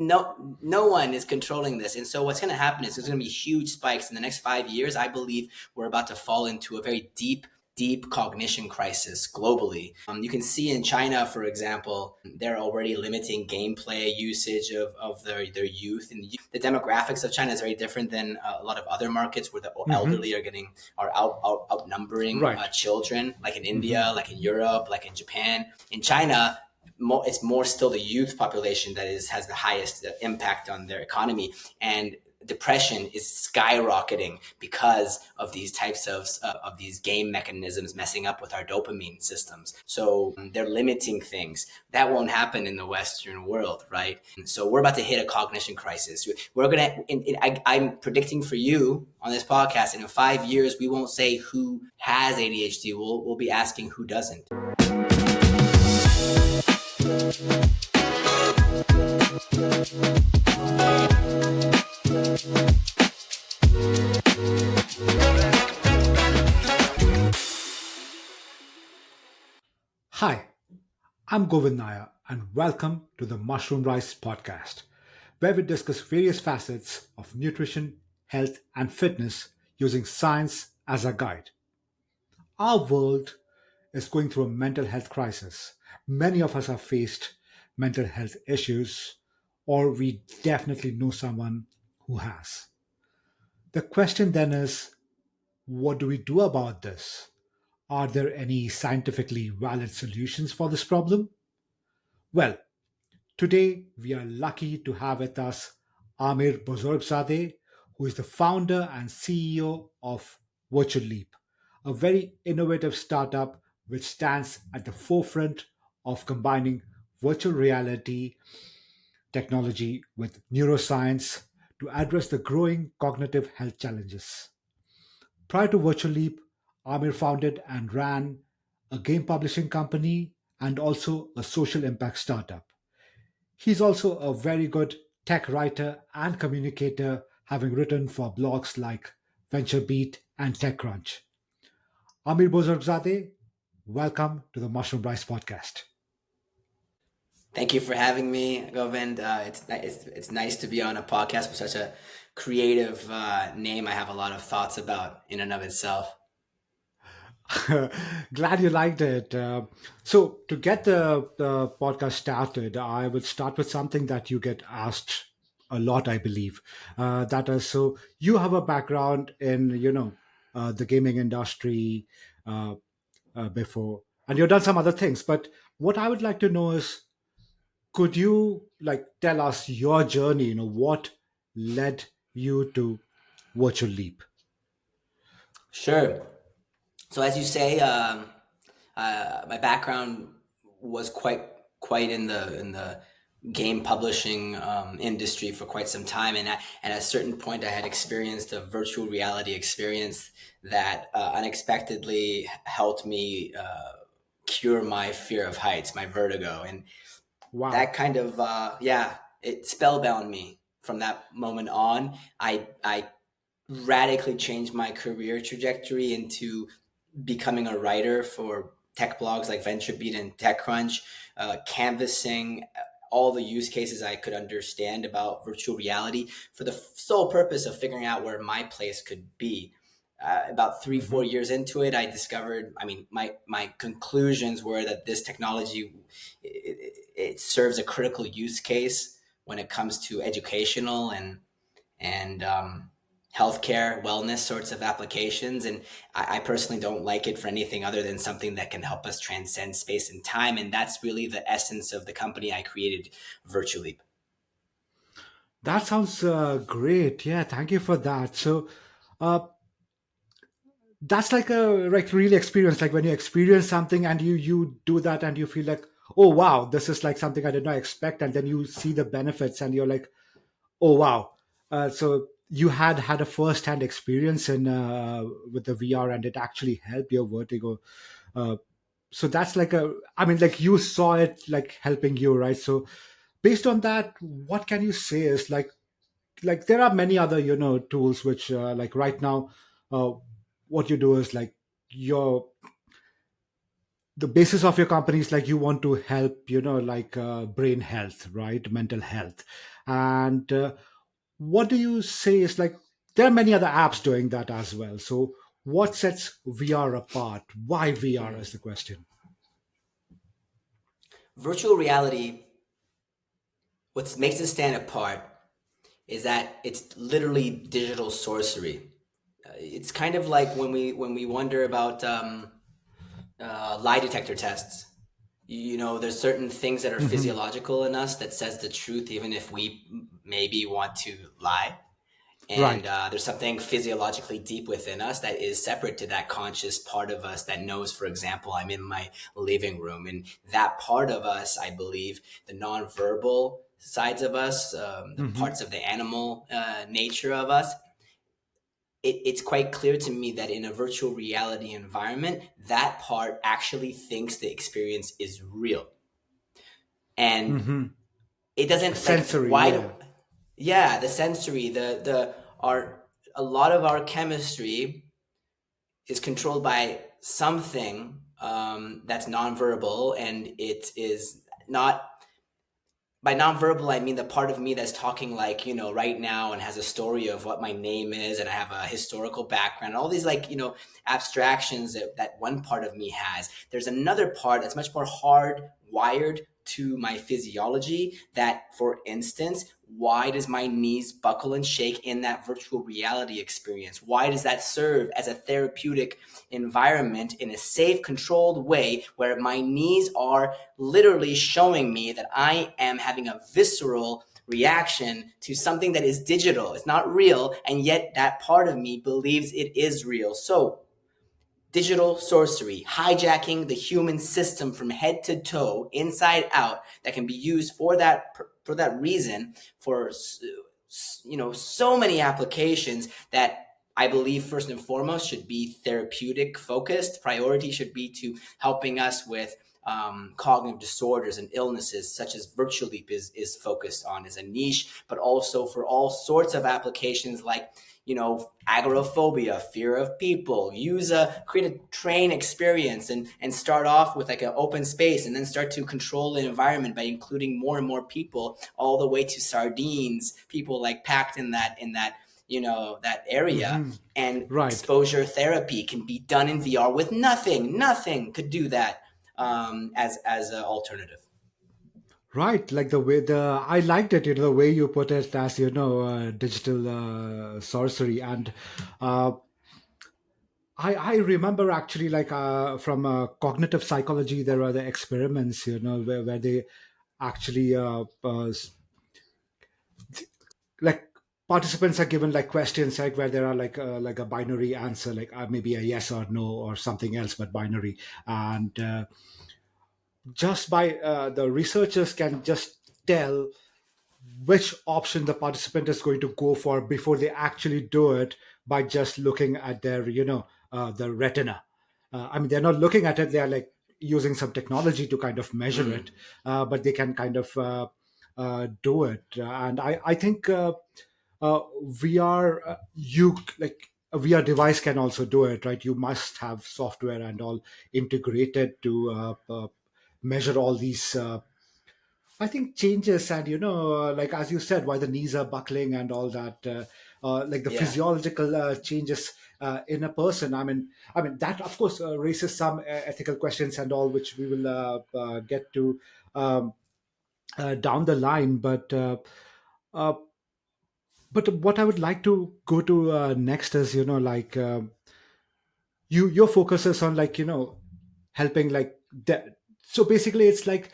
no one is controlling this. And so what's going to happen is there's going to be huge spikes in the next 5 years. I believe we're about to fall into a very deep cognition crisis globally. You can see in China, for example, they're already limiting gameplay usage of their youth. And the demographics of China is very different than a lot of other markets where the Hmm. elderly are outnumbering Right. children, like in Hmm. India, like in Europe, like in Japan. In China, it's more still the youth population that has the highest impact on their economy, and depression is skyrocketing because of these types of these game mechanisms messing up with our dopamine systems. So they're limiting things that won't happen in the Western world, right? So we're about to hit a cognition crisis. We're gonna. I'm predicting for you on this podcast, and in 5 years, we won't say who has ADHD. We'll be asking who doesn't. Hi, I'm Govind Nair, and welcome to the Mushroom Rice Podcast, where we discuss various facets of nutrition, health, and fitness using science as a guide. Our world is going through a mental health crisis. Many of us have faced mental health issues, or we definitely know someone who has. The question then is, what do we do about this? Are there any scientifically valid solutions for this problem? Well, today we are lucky to have with us Amir Bozorgzadeh, who is the founder and CEO of VirtuLeap, a very innovative startup which stands at the forefront of combining virtual reality technology with neuroscience to address the growing cognitive health challenges. Prior to VirtualLeap, Amir founded and ran a game publishing company and also a social impact startup. He's also a very good tech writer and communicator, having written for blogs like VentureBeat and TechCrunch. Amir Bozorgzadeh, welcome to the Mushroom Rice Podcast. Thank you for having me, Govind. It's nice to be on a podcast with such a creative name. I have a lot of thoughts about in and of itself. Glad you liked it. So, to get the podcast started, I would start with something that you get asked a lot, I believe. That is, so you have a background in, the gaming industry uh, before, and you've done some other things. But what I would like to know is, could you like tell us your journey? What led you to Virtual Leap? Sure. So as you say, my background was quite in the game publishing industry for quite some time, and at a certain point, I had experienced a virtual reality experience that unexpectedly helped me cure my fear of heights, my vertigo, and Wow. that kind of yeah, it spellbound me from that moment on. I radically changed my career trajectory into becoming a writer for tech blogs like VentureBeat and TechCrunch, canvassing all the use cases I could understand about virtual reality for the sole purpose of figuring out where my place could be. About three, Hmm. 4 years into it, I discovered. I mean, my conclusions were that this technology it serves a critical use case when it comes to educational and healthcare, wellness sorts of applications. And I personally don't like it for anything other than something that can help us transcend space and time. And that's really the essence of the company I created, virtually. That sounds great. Yeah, thank you for that. So, uh, that's like a like really experience. Like when you experience something and you do that and you feel like, oh wow, this is like something I did not expect, and then you see the benefits and you're like, oh wow. So you had a first hand experience in with the VR, and it actually helped your vertigo. Uh, so that's like a, I mean, like you saw it like helping you, right? So based on that, what can you say is like there are many other tools which like right now uh, what you do is like you're the basis of your company is like you want to help, like brain health, right? Mental health. And what do you say is like there are many other apps doing that as well. So what sets VR apart? Why VR is the question? Virtual reality, what makes it stand apart is that it's literally digital sorcery. It's kind of like when we wonder about lie detector tests. There's certain things that are Hmm. physiological in us that says the truth, even if we maybe want to lie. And Right. there's something physiologically deep within us that is separate to that conscious part of us that knows, for example, I'm in my living room. And that part of us, I believe, the nonverbal sides of us, the Hmm. parts of the animal nature of us, it's quite clear to me that in a virtual reality environment, that part actually thinks the experience is real. And Hmm. it doesn't like Sensory, why do yeah. yeah, the sensory, the our a lot of our chemistry is controlled by something that's nonverbal, and it is not. By nonverbal, I mean the part of me that's talking like, right now, and has a story of what my name is, and I have a historical background, all these like, abstractions that one part of me has. There's another part that's much more hard wired to my physiology that, for instance, why does my knees buckle and shake in that virtual reality experience? Why does that serve as a therapeutic environment in a safe, controlled way where my knees are literally showing me that I am having a visceral reaction to something that is digital? It's not real, and yet that part of me believes it is real. So, digital sorcery, hijacking the human system from head to toe, inside out, that can be used for that reason, for so many applications that I believe first and foremost should be therapeutic focused. Priority should be to helping us with cognitive disorders and illnesses, such as VirtuLeap is focused on as a niche, but also for all sorts of applications like agoraphobia, fear of people. Create a train experience, and start off with like an open space, and then start to control the environment by including more and more people, all the way to sardines, people like packed in that area. Hmm. And Right. exposure therapy can be done in VR with nothing could do that as an alternative. Right, like the way the I liked it, the way you put it as digital sorcery, and uh, I remember actually like from cognitive psychology there are the experiments where they actually like participants are given like questions like where there are like a binary answer like maybe a yes or no or something else but binary, and just by the researchers can just tell which option the participant is going to go for before they actually do it by just looking at their the retina. I mean they're not looking at it, they're like using some technology to kind of measure it, Mm. but they can kind of do it. And I think VR you like a VR device can also do it, right? You must have software and all integrated to measure all these I think changes, and like as you said, why the knees are buckling and all that, like the Yeah. physiological changes in a person. I mean that of course raises some ethical questions and all, which we will get to um, down the line. Uh, but what I would like to go to next is, like your focus is on like helping like so basically it's like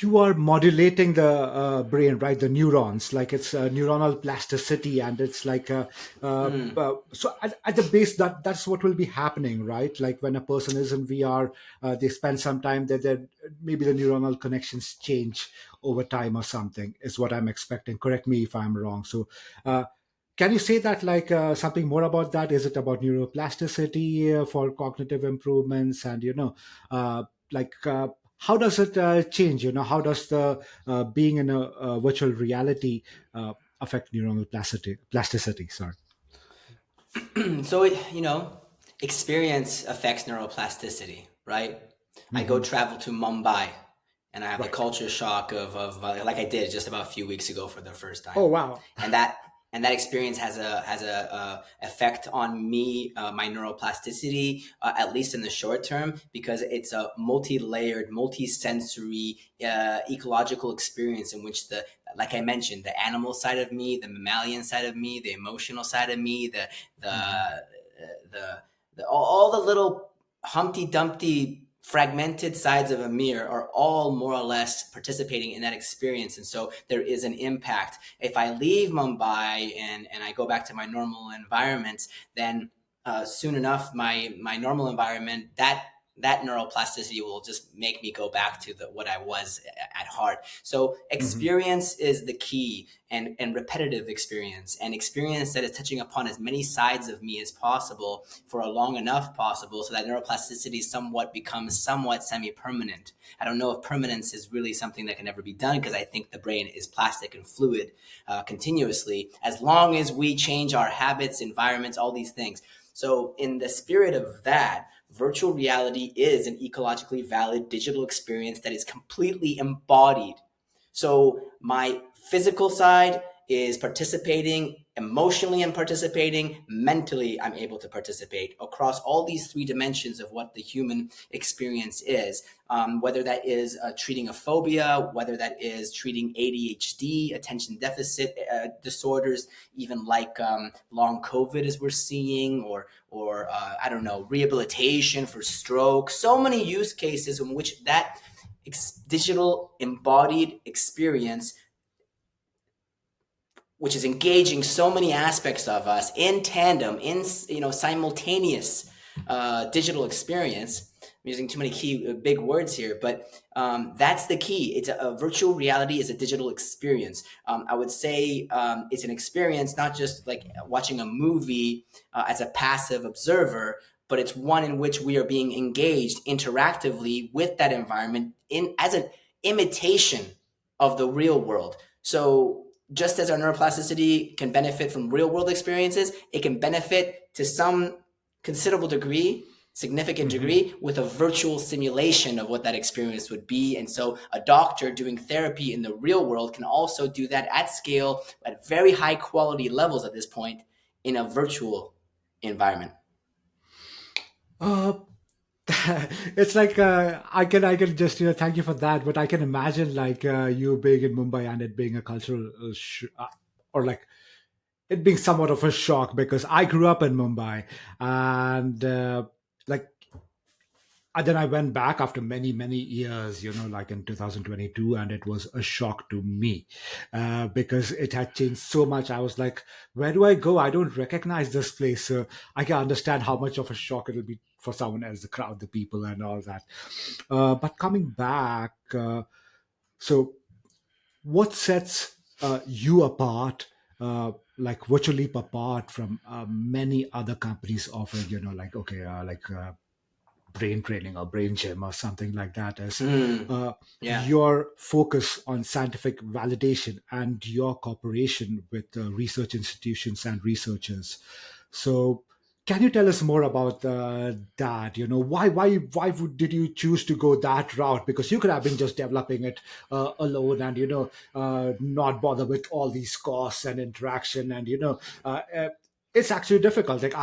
you are modulating the brain, right? The neurons, like it's neuronal plasticity, and it's like Mm. so at the base that's what will be happening, right? Like when a person is in VR, they spend some time that maybe the neuronal connections change over time or something is what I'm expecting. Correct me if I'm wrong. So can you say that like something more about that? Is it about neuroplasticity for cognitive improvements, and like how does it change? How does the being in a virtual reality affect neuronal plasticity? Sorry. So experience affects neuroplasticity. right? I go Hmm. travel to Mumbai and I have the Right. culture shock of like I did just about a few weeks ago for the first Oh, time, wow. and that experience has a effect on me, my neuroplasticity, at least in the short term, because it's a multi-layered, multi-sensory, ecological experience in which like I mentioned, the animal side of me, the mammalian side of me, the emotional side of me, Hmm. all the little Humpty Dumpty fragmented sides of Amir are all more or less participating in that experience. And so there is an impact. If I leave Mumbai and I go back to my normal environment, then soon enough, my normal environment, that neuroplasticity will just make me go back to what I was at heart. So Hmm. experience is the key, and repetitive experience, and experience that is touching upon as many sides of me as possible for a long enough possible, so that neuroplasticity somewhat becomes somewhat semi-permanent. I don't know if permanence is really something that can ever be done, because I think the brain is plastic and fluid continuously, as long as we change our habits, environments, all these things. So in the spirit of that, virtual reality is an ecologically valid digital experience that is completely embodied. So my physical side is participating emotionally, I'm participating mentally, I'm able to participate across all these three dimensions of what the human experience is. Whether that is treating a phobia, whether that is treating ADHD, attention deficit disorders, even like long COVID as we're seeing, or I don't know, rehabilitation for stroke. So many use cases in which that digital embodied experience, which is engaging so many aspects of us in tandem, in simultaneous digital experience. I'm using too many big words here, but that's the key. It's a virtual reality is a digital experience. I would say it's an experience not just like watching a movie as a passive observer, but it's one in which we are being engaged interactively with that environment in as an imitation of the real world. So just as our neuroplasticity can benefit from real world experiences, it can benefit to some considerable degree, significant Hmm. degree, with a virtual simulation of what that experience would be. And so a doctor doing therapy in the real world can also do that at scale, at very high quality levels at this point, in a virtual environment. Uh, it's like I can just thank you for that, but I can imagine like you being in Mumbai and it being a cultural or like it being somewhat of a shock because I grew up in Mumbai and like and then I went back after many, many years, like in 2022, and it was a shock to me because it had changed so much. I was like, where do I go? I don't recognize this place. So I can understand how much of a shock it'll be for someone else, the crowd, the people, and all that. But coming back, so what sets you apart? Like VirtuLeap apart from many other companies offering, like okay, brain training or brain gym or something like that is uh, Yeah. your focus on scientific validation and your cooperation with research institutions and researchers. So can you tell us more about that? Did you choose to go that route? Because you could have been just developing it alone and not bother with all these costs and interaction and it's actually difficult. Like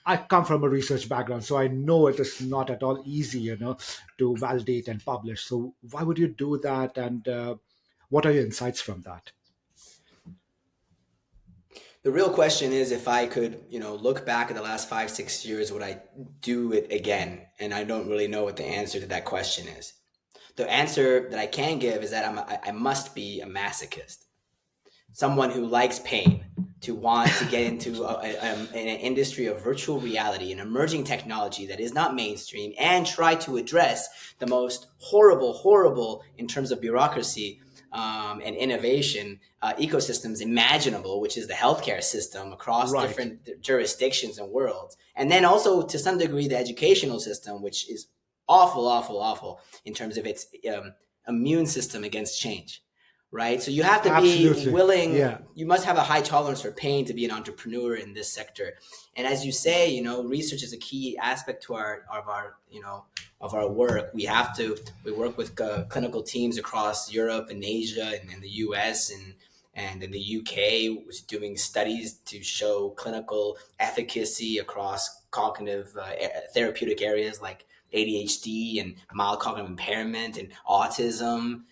I come from a research background, so I know it is not at all easy, to validate and publish. So why would you do that? And what are your insights from that? The real question is, if I could, look back at the last 5, 6 years, would I do it again? And I don't really know what the answer to that question is. The answer that I can give is that I must be a masochist, someone who likes pain, to want to get into an industry of virtual reality, an emerging technology that is not mainstream, and try to address the most horrible in terms of bureaucracy and innovation ecosystems imaginable, which is the healthcare system across Right. different jurisdictions and worlds. And then also, to some degree, the educational system, which is awful in terms of its immune system against change, right? So you have to be Absolutely. willing, Yeah. you must have a high tolerance for pain to be an entrepreneur in this sector. And as you say, research is a key aspect to our work. We work with clinical teams across Europe and Asia and the US and in the UK was doing studies to show clinical efficacy across cognitive therapeutic areas like ADHD and mild cognitive impairment and autism.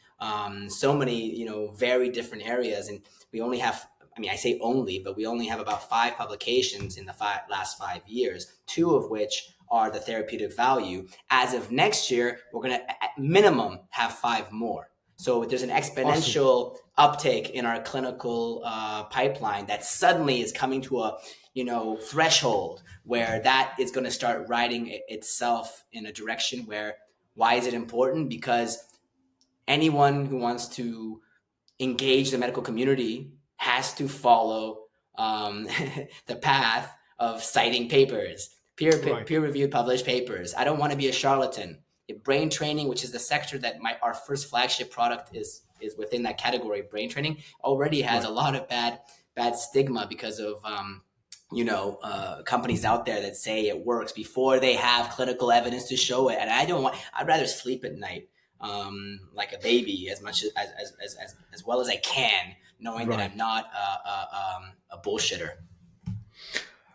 So many, very different areas. And we only have, I mean, I say only, but we only have about 5 publications in the last 5 years, two of which are the therapeutic value. As of next year, we're going to, at minimum, have 5 more. So there's an Awesome. exponential uptake in our clinical pipeline that suddenly is coming to a threshold where that is going to start riding itself in a direction where, why is it important? Because anyone who wants to engage the medical community has to follow the path of citing papers, Right. peer reviewed published papers. I don't want to be a charlatan. Brain training, which is the sector that our first flagship product is within that category. Brain training already has a Right. lot of bad stigma because of companies out there that say it works before they have clinical evidence to show it. And I'd rather sleep at night like a baby as much as well as I can, knowing that Right. I'm not a bullshitter.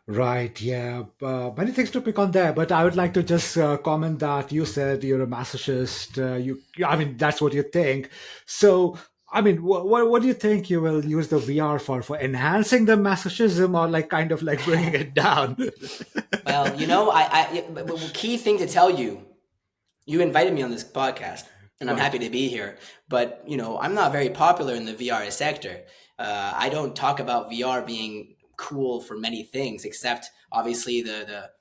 Right, yeah. Many things to pick on there, but I would like to just comment that you said you're a masochist. I mean, that's what you think. So, I mean, what do you think you will use the VR for enhancing the masochism or like kind of like bringing it down? Well, but key thing to tell you, you invited me on this podcast, and I'm Right, happy to be here. But I'm not very popular in the VR sector. I don't talk about VR being cool for many things, except obviously the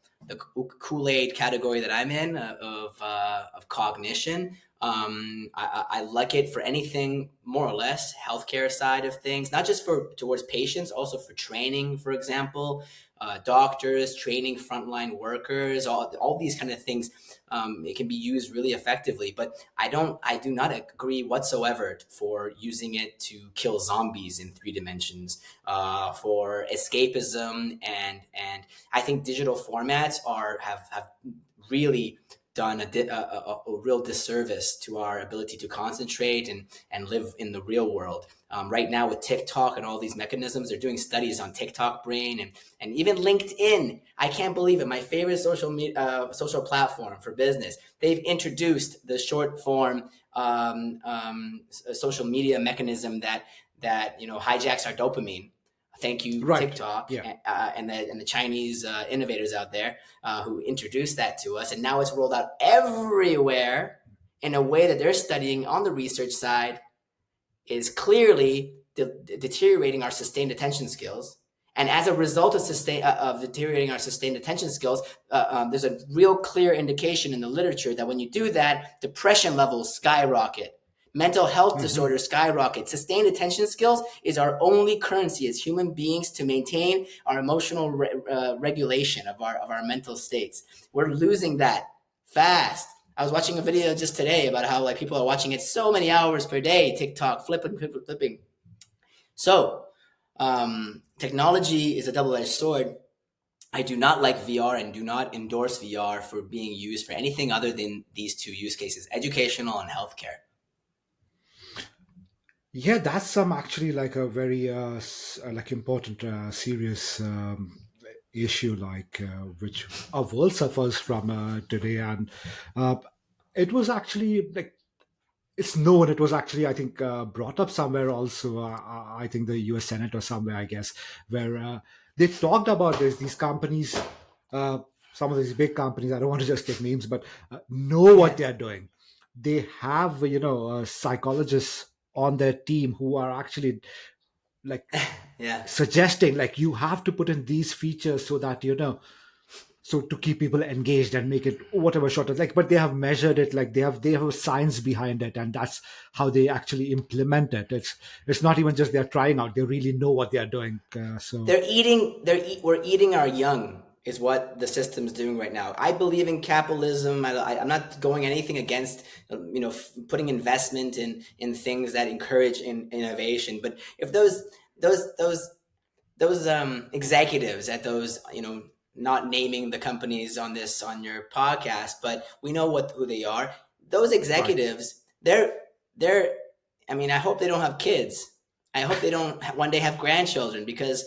Kool-Aid category that I'm in of cognition. I like it for anything more or less healthcare side of things, not just for towards patients, also for training, for example, doctors, training frontline workers, all these kind of things. It can be used really effectively, but I do not agree whatsoever for using it to kill zombies in 3 dimensions, for escapism, and I think digital formats have really done a real disservice to our ability to concentrate and live in the real world. Right now with TikTok and all these mechanisms, they're doing studies on TikTok brain and even LinkedIn. I can't believe it. My favorite social platform for business. They've introduced the short form social media mechanism that hijacks our dopamine. Thank you, right. TikTok, Yeah. and the Chinese innovators out there who introduced that to us, and now it's rolled out everywhere in a way that they're studying on the research side is clearly deteriorating our sustained attention skills. And as a result of deteriorating our sustained attention skills, there's a real clear indication in the literature that when you do that, depression levels skyrocket, mental health Hmm. disorders skyrocket. Sustained attention skills is our only currency as human beings to maintain our emotional regulation of our mental states. We're losing that fast. I was watching a video just today about how like people are watching it so many hours per day, TikTok, flipping. So, technology is a double-edged sword. I do not like VR and do not endorse VR for being used for anything other than these two use cases: educational and healthcare. Yeah, that's some actually like a very like important serious issue like which our world suffers from today, and uh, it was actually like it's known. It was actually I think brought up somewhere also. I think the U.S. Senate or somewhere, I guess, where they talked about this. These companies, uh, some of these big companies. I don't want to just take names, but know what Yeah, they are doing. They have psychologists on their team who are actually like yeah. suggesting like you have to put in these features so that so to keep people engaged and make it whatever shorter like, but they have measured it, like they have a science behind it, and that's how they actually implement it. It's not even just they're trying out, they really know what they're doing. So We're eating our young. is what the system's doing right now. I believe in capitalism. I'm not going anything against, putting investment in things that encourage innovation. But if those executives at those, not naming the companies on your podcast, but we know who they are. Those Right. executives, they're. I mean, I hope they don't have kids. I hope they don't one day have grandchildren, because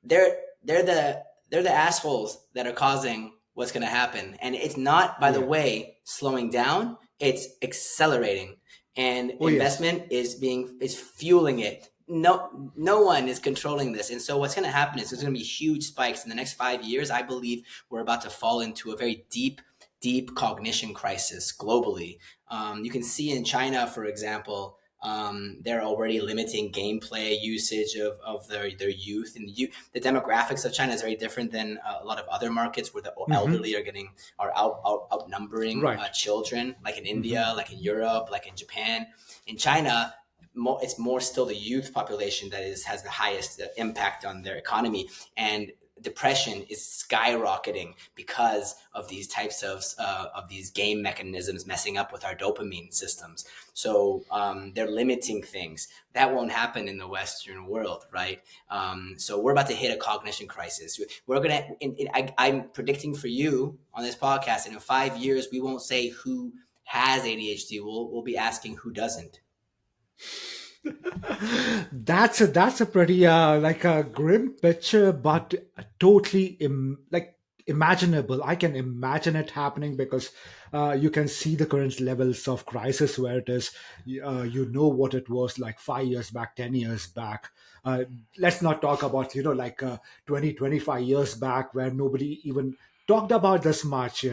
they're they're the they're the assholes that are causing what's going to happen. And it's not, by the Yeah. way, slowing down, it's accelerating, and Oh, yes. investment is fueling it. No one is controlling this. And so what's going to happen is there's going to be huge spikes in the next 5 years. I believe we're about to fall into a very deep cognition crisis globally. You can see in China, for example, they're already limiting gameplay usage of their youth. And the demographics of China is very different than a lot of other markets, where the Hmm. elderly are outnumbering Right. children, like in Hmm. India, like in Europe, like in Japan. In China, it's more still the youth population that has the highest impact on their economy. And depression is skyrocketing because of these types of these game mechanisms messing up with our dopamine systems. So they're limiting things that won't happen in the Western world, right? So we're about to hit a cognition crisis. We're gonna. I'm predicting for you on this podcast, and in 5 years, we won't say who has ADHD. We'll be asking who doesn't. That's a pretty like a grim picture, but totally imaginable. I can imagine it happening because you can see the current levels of crisis where it is. You know what it was like 5 years back, 10 years back. Uh, let's not talk about 20, 25 years back where nobody even talked about this much.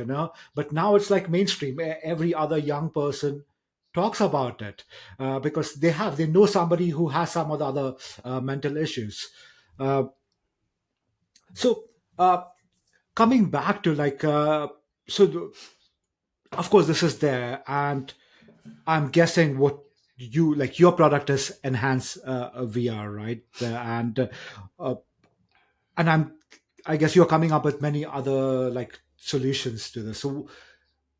But now it's like mainstream. Every other young person talks about it because they know somebody who has some of the other mental issues. Uh, so uh, coming back to so of course this is there, and I'm guessing what you like your product is enhance VR, right? Uh, and I guess you're coming up with many other like solutions to this. So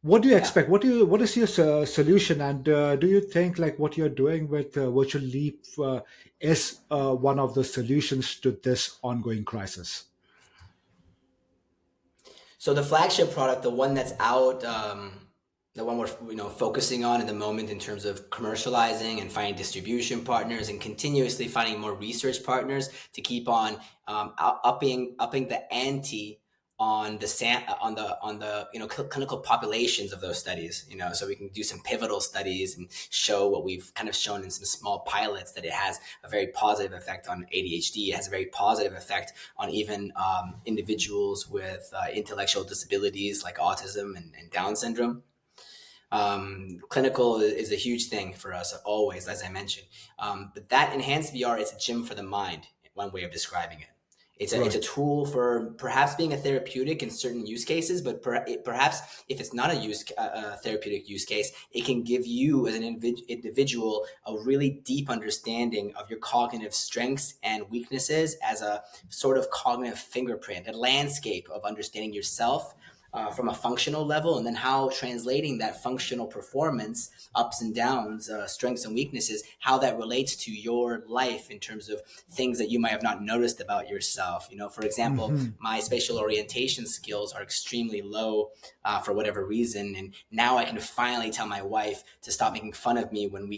what do you Yeah. expect? What is your solution? And do you think like what you're doing with Virtual Leap is one of the solutions to this ongoing crisis? So the flagship product, the one that's out, the one we're focusing on in the moment in terms of commercializing and finding distribution partners and continuously finding more research partners to keep on upping the ante on the clinical populations of those studies. So we can do some pivotal studies and show what we've kind of shown in some small pilots, that it has a very positive effect on ADHD. It has a very positive effect on even individuals with intellectual disabilities like autism and Down syndrome. Clinical is a huge thing for us always, as I mentioned. But that enhanced VR is a gym for the mind, one way of describing it. It's a Right. tool for perhaps being a therapeutic in certain use cases, but perhaps if it's not a therapeutic use case, it can give you as an individual a really deep understanding of your cognitive strengths and weaknesses as a sort of cognitive fingerprint, a landscape of understanding yourself from a functional level, and then how translating that functional performance, ups and downs, strengths and weaknesses, how that relates to your life in terms of things that you might have not noticed about yourself. For example, Hmm. my spatial orientation skills are extremely low for whatever reason, and now I can finally tell my wife to stop making fun of me when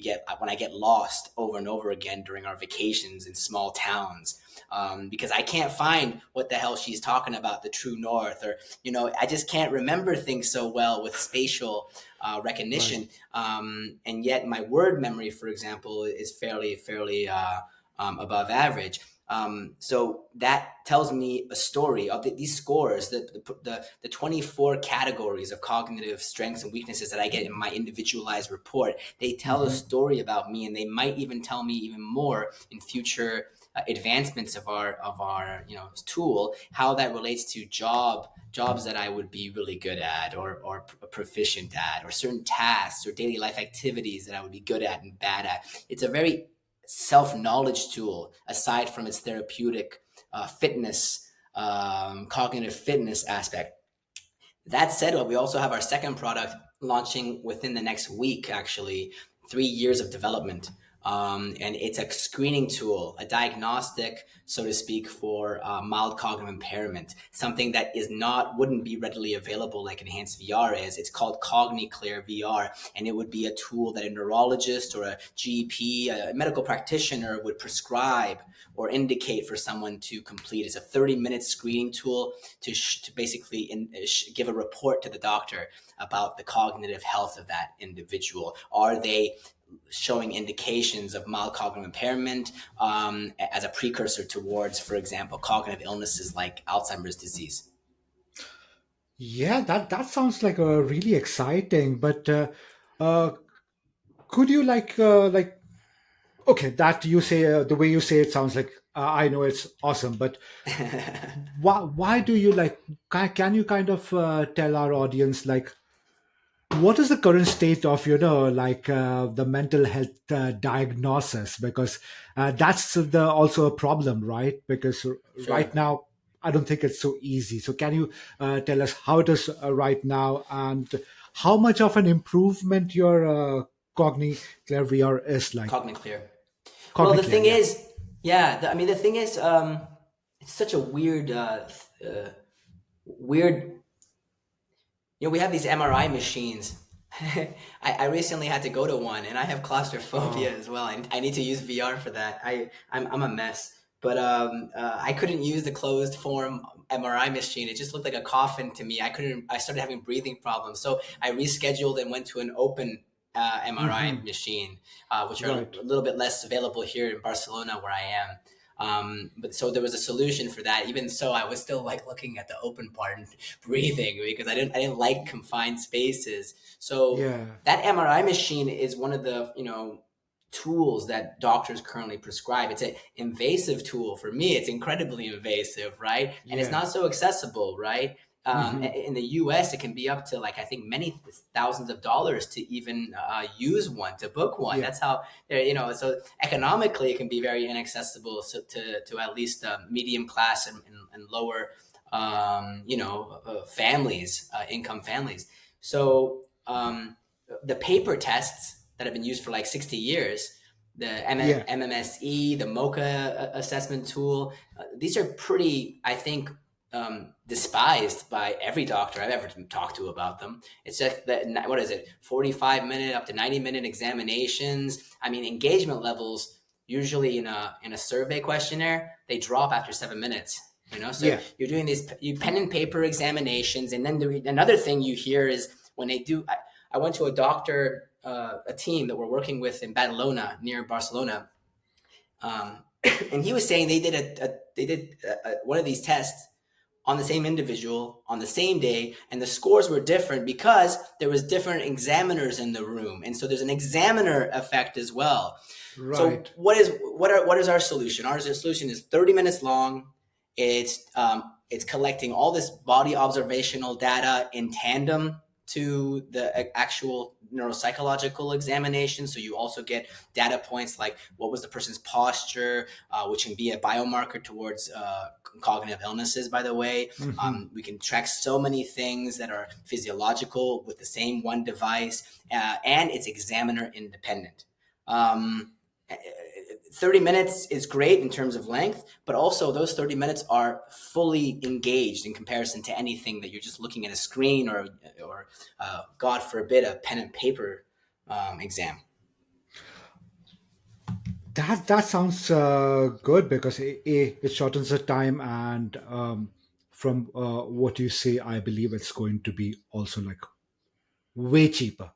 I get lost over and over again during our vacations in small towns. Because I can't find what the hell she's talking about, the true north, or I just can't remember things so well with spatial Right. recognition. And yet my word memory, for example, is fairly above average. So that tells me a story of these scores, the 24 categories of cognitive strengths and weaknesses that I get in my individualized report. They tell a Hmm. story about me, and they might even tell me even more in future advancements of our tool, how that relates to jobs that I would be really good at, or proficient at, or certain tasks or daily life activities that I would be good at and bad at. It's a very self knowledge tool aside from its therapeutic fitness cognitive fitness aspect. That said, we also have our second product launching within the next week, actually, 3 years of development. And it's a screening tool, a diagnostic, so to speak, for mild cognitive impairment, something that wouldn't be readily available like enhanced VR is. It's called CogniClear VR, and it would be a tool that a neurologist or a GP, a medical practitioner, would prescribe or indicate for someone to complete. It's a 30-minute screening tool to basically give a report to the doctor about the cognitive health of that individual. Are they showing indications of mild cognitive impairment as a precursor towards, for example, cognitive illnesses like Alzheimer's disease? Yeah, that sounds like really exciting. But uh, could you okay, that you say the way you say it sounds like I know it's awesome, but why do you can you kind of tell our audience what is the current state of the mental health diagnosis, because that's also a problem, right? Because right Sure. now I don't think it's so easy. So can you tell us how it is right now, and how much of an improvement your cognitive is like? CogniClear. Well, the Cogniclear, thing yeah. is, yeah, the thing is, it's such a weird. We have these MRI machines. I recently had to go to one, and I have claustrophobia Oh. as well. I need to use VR for that. I'm a mess, but I couldn't use the closed form MRI machine. It just looked like a coffin to me. I couldn't. I started having breathing problems, so I rescheduled and went to an open MRI Hmm. machine, which are Right. a little bit less available here in Barcelona, where I am. But so there was a solution for that. Even so, I was still like looking at the open part and breathing because I didn't like confined spaces. So Yeah. that MRI machine is one of the tools that doctors currently prescribe. It's an invasive tool. For me, it's incredibly invasive, right? And it's Yeah. not so accessible, right? Hmm. In the US, it can be up to like I think many thousands of dollars to even use one, to book one. Yeah. That's how so economically it can be very inaccessible to at least medium class and lower families, income families. So the paper tests that have been used for like 60 years, the Yeah. MMSE, the MoCA assessment tool, these are pretty, I think, despised by every doctor I've ever talked to about them. It's just that, what is it, 45-minute up to 90-minute examinations. I mean, engagement levels usually in a survey questionnaire, they drop after 7 minutes. So Yeah. you're doing these pen and paper examinations, and then another thing you hear is when they do. I went to a doctor, a team that we're working with in Badalona near Barcelona, um, and he was saying they did one of these tests on the same individual on the same day, and the scores were different because there was different examiners in the room, and so there's an examiner effect as well. So Right. what is our solution? Our solution is 30 minutes long. It's collecting all this body observational data in tandem to the actual neuropsychological examination. So you also get data points like what was the person's posture, which can be a biomarker towards cognitive illnesses, by the way. Hmm. We can track so many things that are physiological with the same one device, and it's examiner independent. Um, 30 minutes is great in terms of length, but also those 30 minutes are fully engaged in comparison to anything that you're just looking at a screen or God forbid, a pen and paper exam. That sounds good, because it shortens the time, and from what you say, I believe it's going to be also like way cheaper.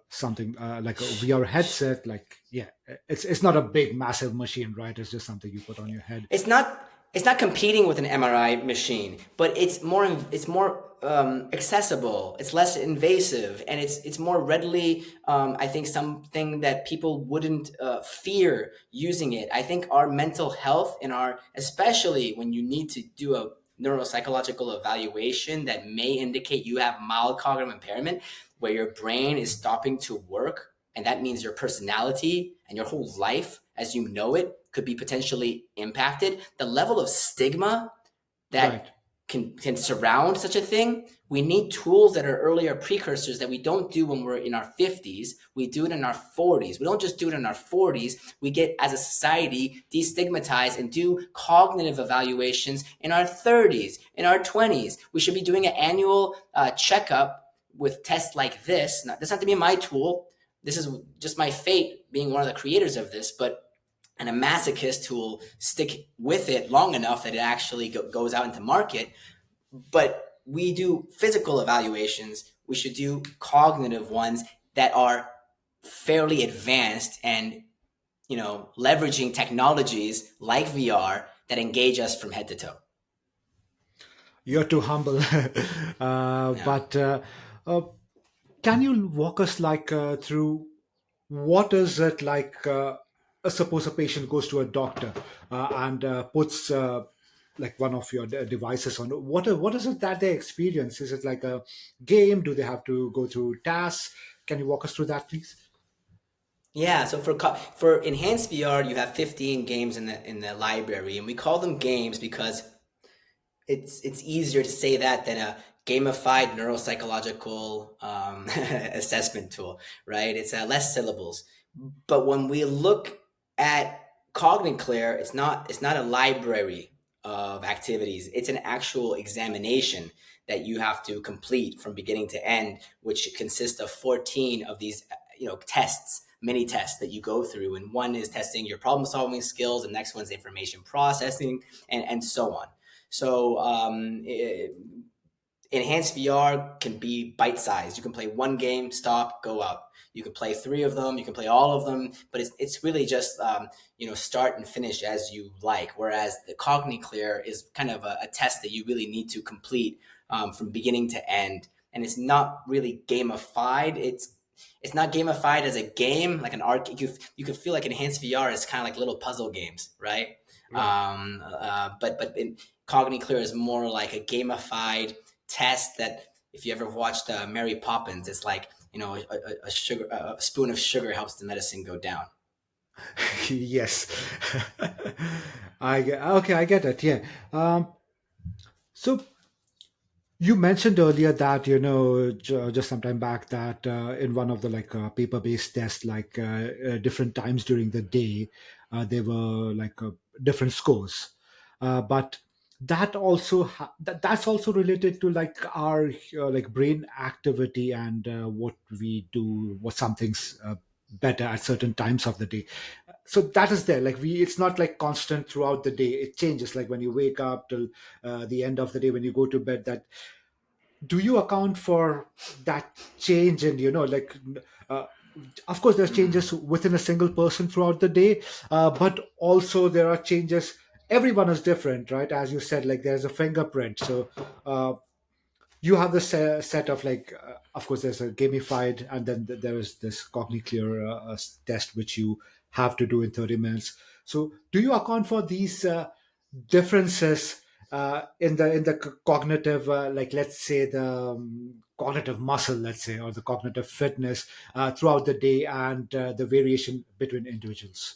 Something like a VR headset, like, yeah, it's not a big massive machine, right? It's just something you put on your head. It's not competing with an MRI machine, but it's more accessible. It's less invasive, and it's more readily. I think something that people wouldn't fear using it. I think our mental health and especially when you need to do a neuropsychological evaluation that may indicate you have mild cognitive impairment, where your brain is stopping to work, and that means your personality and your whole life as you know it could be potentially impacted. The level of stigma Right. that can surround such a thing. We need tools that are earlier precursors that we don't do when we're in our 50s. We do it in our 40s. We don't just do it in our 40s. We get, as a society, destigmatized and do cognitive evaluations in our 30s, in our 20s. We should be doing an annual checkup with tests like this. Now, this doesn't have to be my tool. This is just my fate being one of the creators of this, but and a masochist who will stick with it long enough that it actually goes out into market. But we do physical evaluations. We should do cognitive ones that are fairly advanced and, leveraging technologies like VR that engage us from head to toe. You're too humble. Yeah. But uh, can you walk us through what is it like? Suppose a patient goes to a doctor and puts like one of your devices on. What is it that they experience? Is it like a game? Do they have to go through tasks? Can you walk us through that, please? Yeah, so for enhanced VR, you have 15 games in the library, and we call them games because it's easier to say that than a gamified neuropsychological assessment tool, right? It's less syllables. But when we look at CogniClear, it's not a library of activities. It's an actual examination that you have to complete from beginning to end, which consists of 14 of these, tests, mini tests that you go through. And one is testing your problem solving skills, the next one's information processing, and so on. So enhanced VR can be bite sized. You can play one game, stop, go out. You can play three of them. You can play all of them, but it's really just start and finish as you like. Whereas the CogniClear is kind of a test that you really need to complete from beginning to end, and it's not really gamified. It's not gamified as a game like an arcade. You could feel like enhanced VR is kind of like little puzzle games, right? Right. But CogniClear is more like a gamified test that if you ever watched Mary Poppins, it's like a spoon of sugar helps the medicine go down. Yes. Okay, I get it. Yeah. So you mentioned earlier that just some time back that in one of the paper-based tests, different times during the day, there were different scores, but that's also related to our brain activity and what we do, what something's better at certain times of the day. So that is there. It's not like constant throughout the day. It changes. Like when you wake up till the end of the day, when you go to bed, that do you account for that change? And uh, of course there's changes within a single person throughout the day, but also there are changes. Everyone is different, right? As you said, like there's a fingerprint. So uh, you have the set of of course there's a gamified, and then there is this CogniClear test which you have to do in 30 minutes. So do you account for these differences in the cognitive, let's say the cognitive muscle, let's say, or the cognitive fitness throughout the day, and the variation between individuals?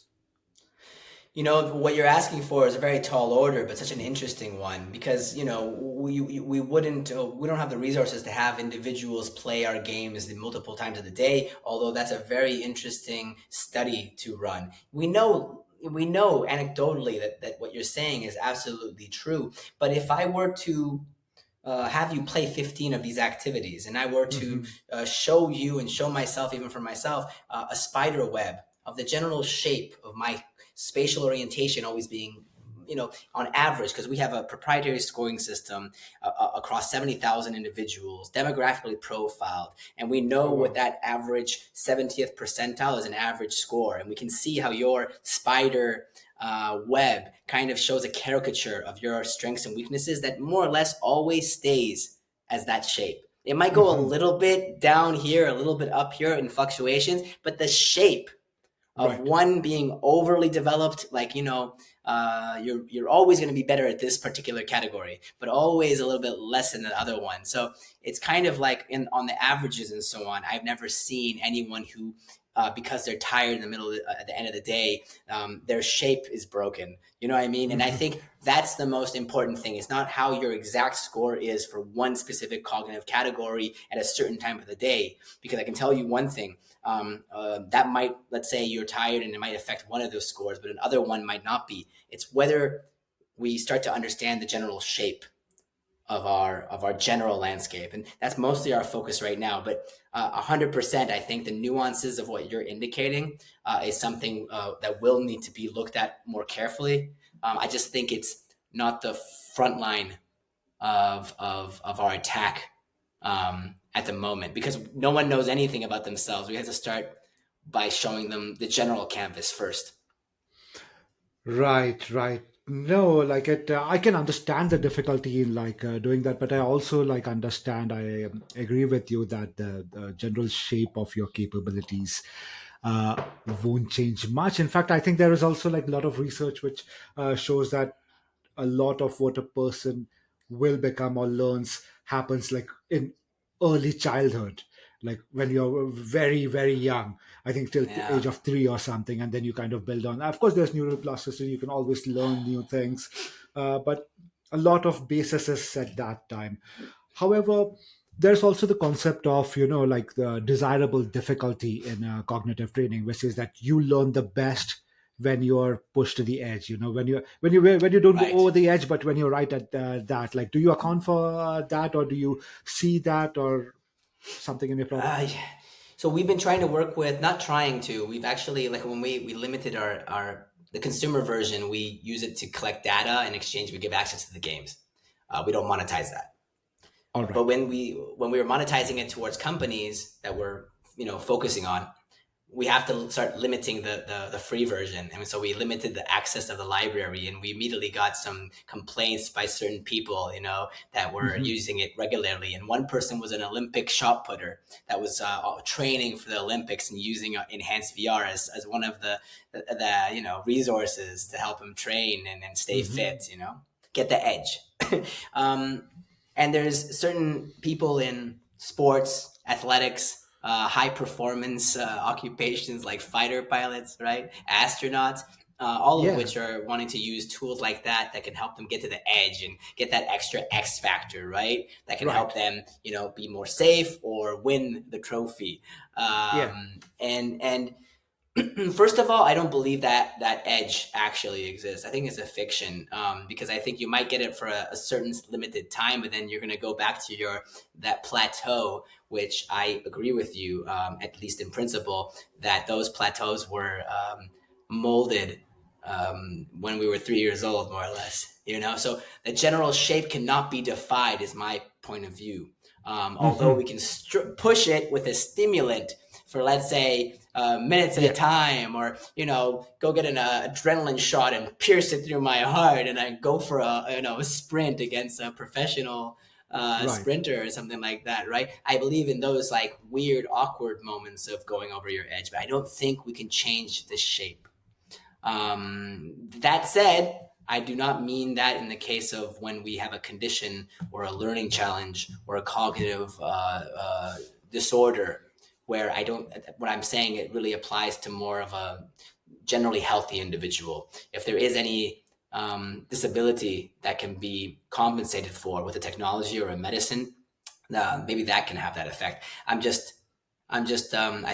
What you're asking for is a very tall order, but such an interesting one because we don't have the resources to have individuals play our games multiple times of the day. Although that's a very interesting study to run. We know anecdotally that what you're saying is absolutely true. But if I were to have you play 15 of these activities, and I were to Hmm. show you and show myself, even for myself, a spider web of the general shape of my spatial orientation always being, on average, because we have a proprietary scoring system across 70,000 individuals, demographically profiled, and we know Oh, what wow. that average 70th percentile is an average score. And we can see how your spider web kind of shows a caricature of your strengths and weaknesses that more or less always stays as that shape. It might go a Hmm. little bit down here, a little bit up here in fluctuations, but the shape of Right. one being overly developed, like you're always going to be better at this particular category, but always a little bit less than the other one. So it's kind of like on the averages and so on. I've never seen anyone who because they're tired in the at the end of the day, their shape is broken. You know what I mean? And I think that's the most important thing. It's not how your exact score is for one specific cognitive category at a certain time of the day. Because I can tell you one thing, that might, let's say you're tired and it might affect one of those scores, but another one might not be. It's whether we start to understand the general shape of our general landscape, and that's mostly our focus right now. But 100%, I think the nuances of what you're indicating is something that will need to be looked at more carefully. I just think it's not the front line of our attack at the moment, because no one knows anything about themselves. We have to start by showing them the general canvas first. Right, right. No, like I can understand the difficulty in doing that, but I also understand. I agree with you that the general shape of your capabilities won't change much. In fact, I think there is also like a lot of research which shows that a lot of what a person will become or learns happens like in early childhood, like when you're very very young. I think till the age Yeah. of 3 or something, and then you kind of build on. Of course there's neuroplasticity, you can always learn new things, but a lot of basis is set that time. However, there's also the concept of like the desirable difficulty in cognitive training, which is that you learn the best when you're pushed to the edge, when you don't go Right. over the edge, but when you're right at that. Like, do you account for that, or do you see that, or something in your product? Yeah. So we've been trying to work with, not trying to, we've actually, like when we limited the consumer version, we use it to collect data. In exchange, we give access to the games. We don't monetize that. All But right. when we were monetizing it towards companies that we're, focusing on, we have to start limiting the free version. And so we limited the access of the library, and we immediately got some complaints by certain people, that were Hmm. using it regularly. And one person was an Olympic shot putter that was training for the Olympics and using enhanced VR as one of the resources to help him train and stay Hmm. fit, get the edge. um, and there's certain people in sports, athletics, high performance occupations like fighter pilots, right? Astronauts, all of Yeah. which are wanting to use tools like that can help them get to the edge and get that extra X factor, right? That can help Right. them, be more safe or win the trophy. Yeah. And First of all, I don't believe that that edge actually exists. I think it's a fiction, because I think you might get it for a certain limited time, but then you're going to go back to that plateau, which I agree with you, at least in principle, that those plateaus were molded when we were 3 years old, more or less. So the general shape cannot be defied, is my point of view. Although Hmm. we can push it with a stimulant for, let's say, minutes at a Yeah. time, or go get an adrenaline shot and pierce it through my heart, and I go for a sprint against a professional Right. sprinter or something like that, right? I believe in those like weird, awkward moments of going over your edge, but I don't think we can change the shape. That said, I do not mean that in the case of when we have a condition or a learning challenge or a cognitive disorder, where I don't. What I'm saying, it really applies to more of a generally healthy individual. If there is any disability that can be compensated for with a technology or a medicine, maybe that can have that effect. I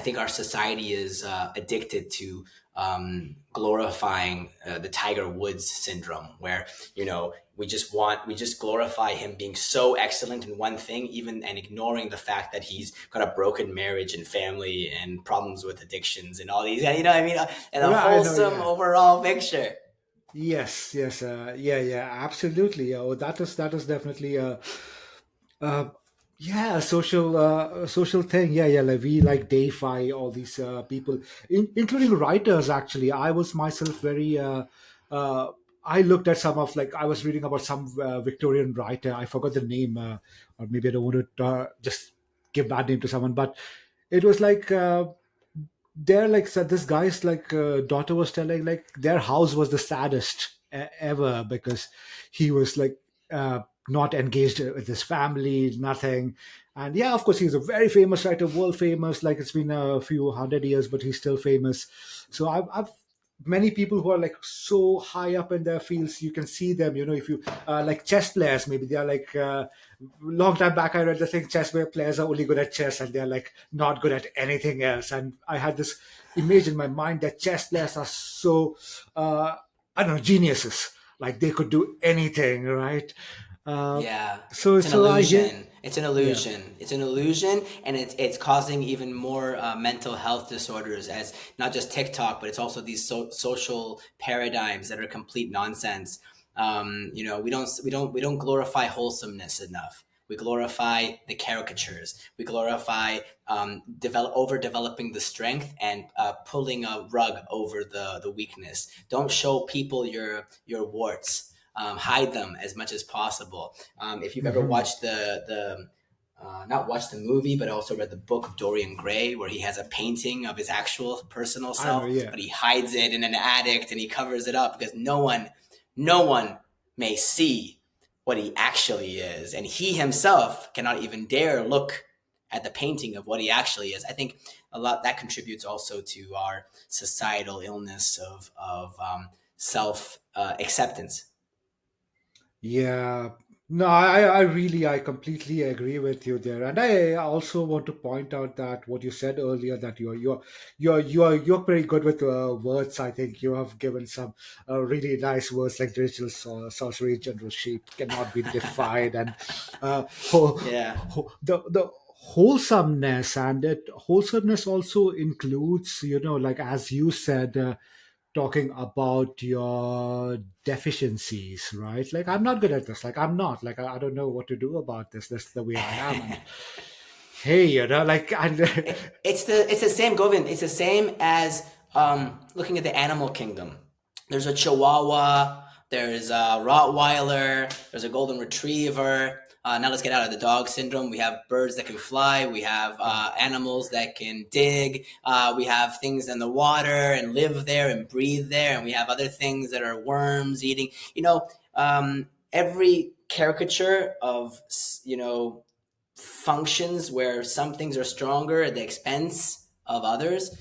think our society is addicted to glorifying the Tiger Woods syndrome, where we just glorify him being so excellent in one thing, even and ignoring the fact that he's got a broken marriage and family and problems with addictions and all these, what I mean, and a Well, I know. wholesome Yeah. overall picture. Yes. Yes. Yeah. Yeah. Absolutely. Oh, that is definitely uh, yeah, social thing. Yeah, yeah. Like we like deify all these people, including writers. Actually, I was myself very. Uh, I looked at some of like I was reading about some Victorian writer. I forgot the name, or maybe I don't want to just give bad name to someone, but it was like. They're like so this guy's like daughter was telling like their house was the saddest ever because he was like not engaged with his family, nothing. And yeah, of course, he's a very famous writer, world famous. Like it's been a few hundred years, but he's still famous. So I've many people who are like so high up in their fields. You can see them. If you like chess players, maybe they are like. Long time back, I read the thing: chess players are only good at chess, and they're like not good at anything else. And I had this image in my mind that chess players are so I don't know, geniuses. Like they could do anything, right? Uh, Yeah, so it's an so I hear, illusion. It's an yeah. illusion. It's an illusion, and it's causing even more mental health disorders. As not just TikTok, but it's also these social paradigms that are complete nonsense. We don't glorify wholesomeness enough. We glorify the caricatures. We glorify overdeveloping the strength and pulling a rug over the weakness. Don't show people your warts. Hide them as much as possible. If you've ever Mhm. watched the not watched the movie, but also read the book of Dorian Gray, where he has a painting of his actual personal I know, self, yeah. but he hides it in an attic and he covers it up because no one may see what he actually is, and he himself cannot even dare look at the painting of what he actually is. I think a lot that contributes also to our societal illness of self acceptance. Yeah. No, I completely agree with you there, and I also want to point out that what you said earlier, that you're pretty good with words. I think you have given some really nice words like digital sorcery, general shape cannot be defied, and Yeah. the wholesomeness, and it wholesomeness also includes, like as you said. Talking about your deficiencies, right? Like, I'm not good at this. Like, I'm not. Like, I don't know what to do about this. That's the way I am. And hey, like, and It's the same, Govin. It's the same as looking at the animal kingdom. There's a Chihuahua. There's a Rottweiler. There's a Golden Retriever. Now let's get out of the dog syndrome. We have birds that can fly. We have yeah. animals that can dig. We have things in the water and live there and breathe there. And we have other things that are worms eating. Every caricature of functions where some things are stronger at the expense of others.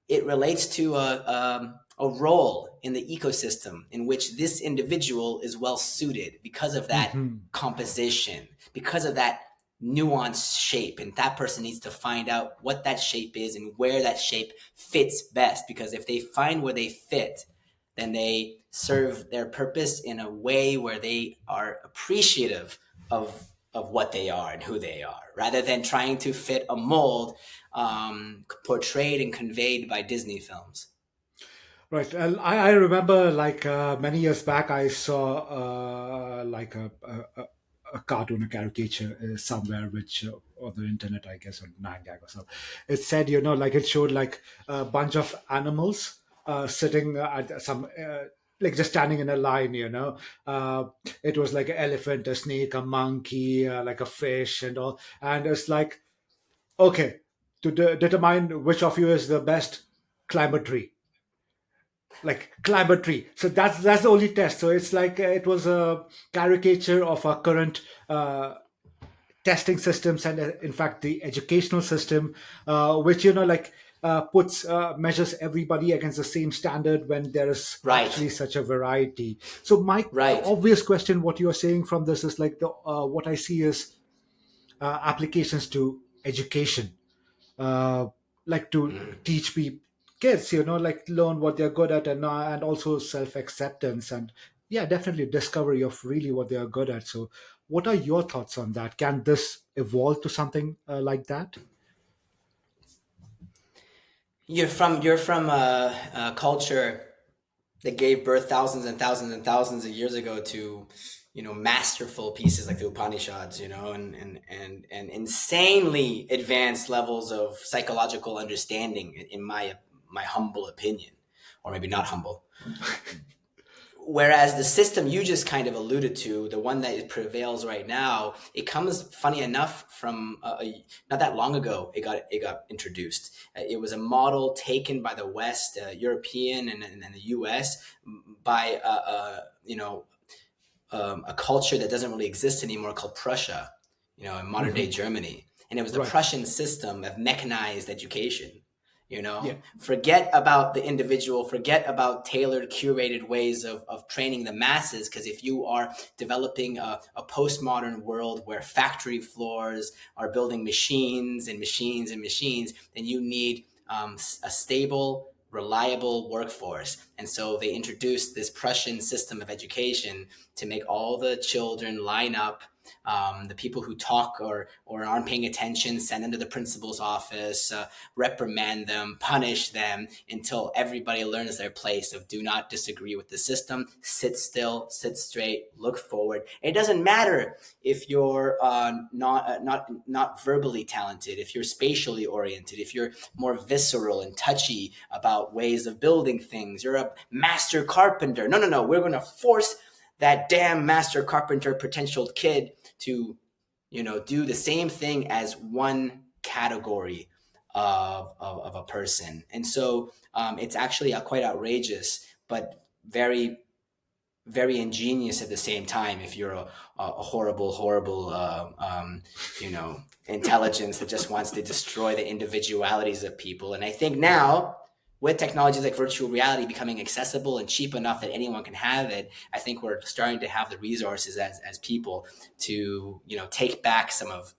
It relates to a role in the ecosystem in which this individual is well suited because of that Mhm. composition, because of that nuanced shape. And that person needs to find out what that shape is and where that shape fits best. Because if they find where they fit, then they serve their purpose in a way where they are appreciative of what they are and who they are, rather than trying to fit a mold portrayed and conveyed by Disney films. Right. Well, I remember like many years back, I saw like a cartoon, a caricature somewhere, which on the internet, I guess, on 9gag or so. It said, like it showed like a bunch of animals sitting at some, like just standing in a line, it was like an elephant, a snake, a monkey, like a fish, and all. And it's like, okay, to determine which of you is the best, climb a tree, like climb a tree. So that's the only test. So it's like it was a caricature of our current testing systems, and in fact the educational system, which like puts measures everybody against the same standard when there is Right, actually such a variety. So my right. obvious question, what you are saying from this, is like the what I see is applications to education, uh, like to Mhm. teach people, kids, like learn what they're good at, and also self acceptance, and yeah, definitely discovery of really what they are good at. So what are your thoughts on that? Can this evolve to something like that? You're from a culture that gave birth thousands and thousands and thousands of years ago to masterful pieces like the Upanishads, and insanely advanced levels of psychological understanding, in my humble opinion, or maybe not humble. Whereas the system you just kind of alluded to, the one that prevails right now, it comes, funny enough, from not that long ago. It got introduced. It was a model taken by the West, European and the U.S. by a culture that doesn't really exist anymore, called Prussia. in modern day Hmm. Germany. And it was the Right. Prussian system of mechanized education. Yeah. Forget about the individual, forget about tailored, curated ways of training the masses. Because if you are developing a postmodern world where factory floors are building machines and machines and machines, then you need a stable, reliable workforce. And so they introduced this Prussian system of education to make all the children line up. The people who talk or aren't paying attention, send them to the principal's office, reprimand them, punish them until everybody learns their place of do not disagree with the system, sit still, sit straight, look forward. It doesn't matter if you're not verbally talented, if you're spatially oriented, if you're more visceral and touchy about ways of building things, you're a master carpenter. No, no, no. We're going to force that damn master carpenter potential kid to do the same thing as one category of a person. And so it's actually quite outrageous, but very, very ingenious at the same time if you're a horrible, horrible, intelligence that just wants to destroy the individualities of people. And I think now, with technologies like virtual reality becoming accessible and cheap enough that anyone can have it, I think we're starting to have the resources as people to take back some of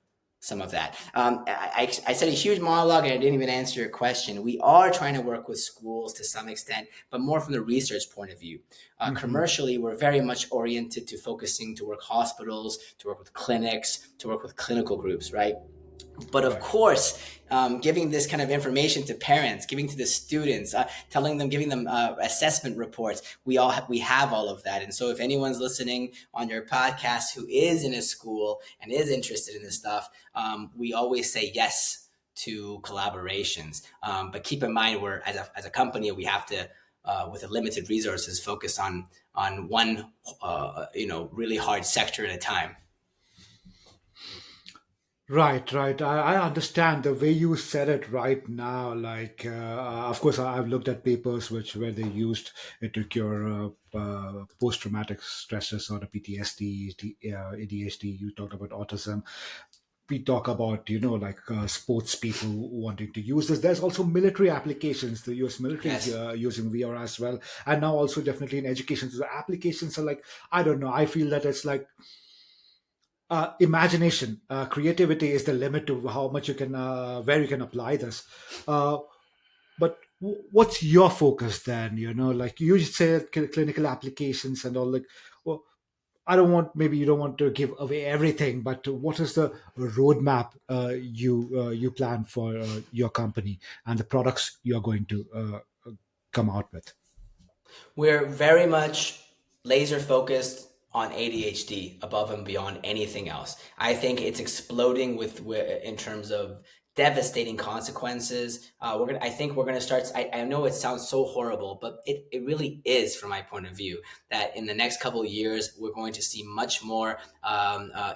that. I said a huge monologue and I didn't even answer your question. We are trying to work with schools to some extent, but more from the research point of view. Hmm. Commercially, we're very much oriented to focusing to work hospitals, to work with clinics, to work with clinical groups, right? But of Right. course, giving this kind of information to parents, giving to the students, telling them, giving them assessment reports, we have all of that. And so, if anyone's listening on your podcast who is in a school and is interested in this stuff, we always say yes to collaborations. But keep in mind, we're as a company, we have to, with the limited resources, focus on one really hard sector at a time. Right, right. I understand the way you said it right now. Like, of course, I've looked at papers where they used it to cure post-traumatic stress disorder, PTSD, ADHD. You talked about autism. We talk about like sports people wanting to use this. There's also military applications. The U.S. military is Yes. using VR as well, and now also definitely in education. So the applications are like, I don't know. I feel that it's like imagination, creativity is the limit to how much you can, where you can apply this. Uh, but what's your focus then? Like you said, clinical applications and all. Like, well, I don't want. Maybe you don't want to give away everything, but what is the roadmap you plan for your company and the products you're going to come out with? We're very much laser focused on ADHD above and beyond anything else. I think it's exploding in terms of devastating consequences. I think we're gonna start. I know it sounds so horrible, but it really is from my point of view that in the next couple of years we're going to see much more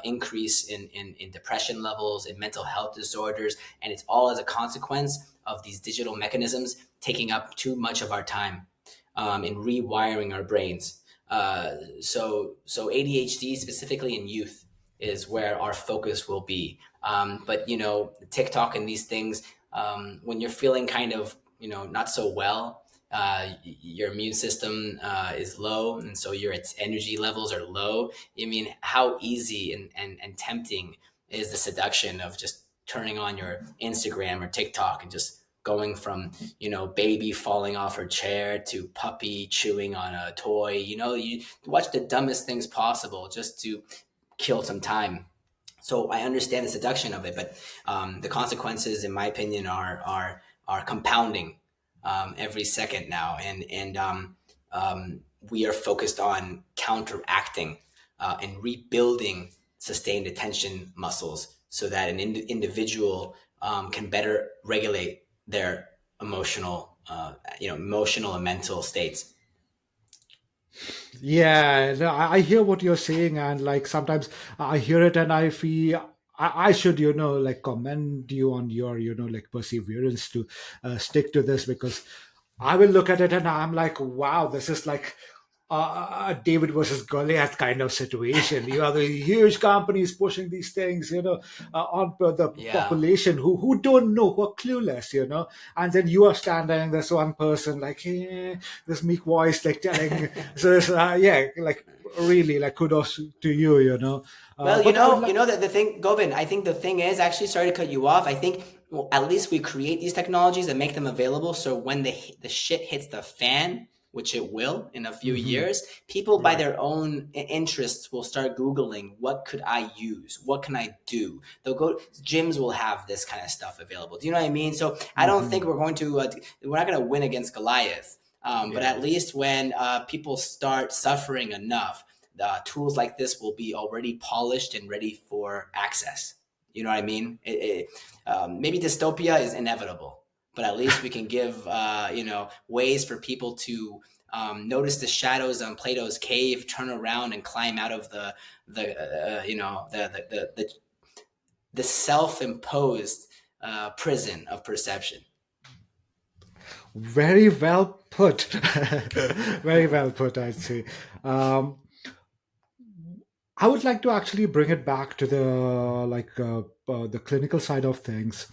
increase in depression levels, in mental health disorders, and it's all as a consequence of these digital mechanisms taking up too much of our time in rewiring our brains. So ADHD specifically in youth is where our focus will be. But TikTok and these things, when you're feeling kind of not so well, your immune system is low, and so your energy levels are low. I mean, how easy and tempting is the seduction of just turning on your Instagram or TikTok and just going from baby falling off her chair to puppy chewing on a toy. You watch the dumbest things possible just to kill some time. So I understand the seduction of it, but the consequences, in my opinion, are compounding every second now, we are focused on counteracting and rebuilding sustained attention muscles so that an individual can better regulate their emotional and mental states. Yeah, no, I hear what you're saying, and like sometimes I hear it and I feel I should, like commend you on your, like perseverance to stick to this because I will look at it and I'm like, wow, this is like David versus Goliath kind of situation. You have the huge companies pushing these things, on the Yeah. population who don't know, who are clueless, and then you are standing, there's one person like, hey, this meek voice like telling, so it's, yeah, like really like kudos to you, Well, but I would like, that the thing, Govind, I think the thing is actually, sorry to cut you off. I think, well, at least we create these technologies and make them available. So when the shit hits the fan, which it will in a few Mhm, years, people by right. their own interests will start Googling, what could I use? What can I do? They'll go, gyms will have this kind of stuff available. Do you know what I mean? So I don't think Hmm. we're not going to win against Goliath. But Yeah. at least when people start suffering enough, tools like this will be already polished and ready for access. You know what I mean? Maybe dystopia is inevitable, but at least we can give ways for people to notice the shadows on Plato's cave, turn around and climb out of the self-imposed prison of perception. Very well put. Very well put, I'd say. Um, I would like to actually bring it back to the clinical side of things,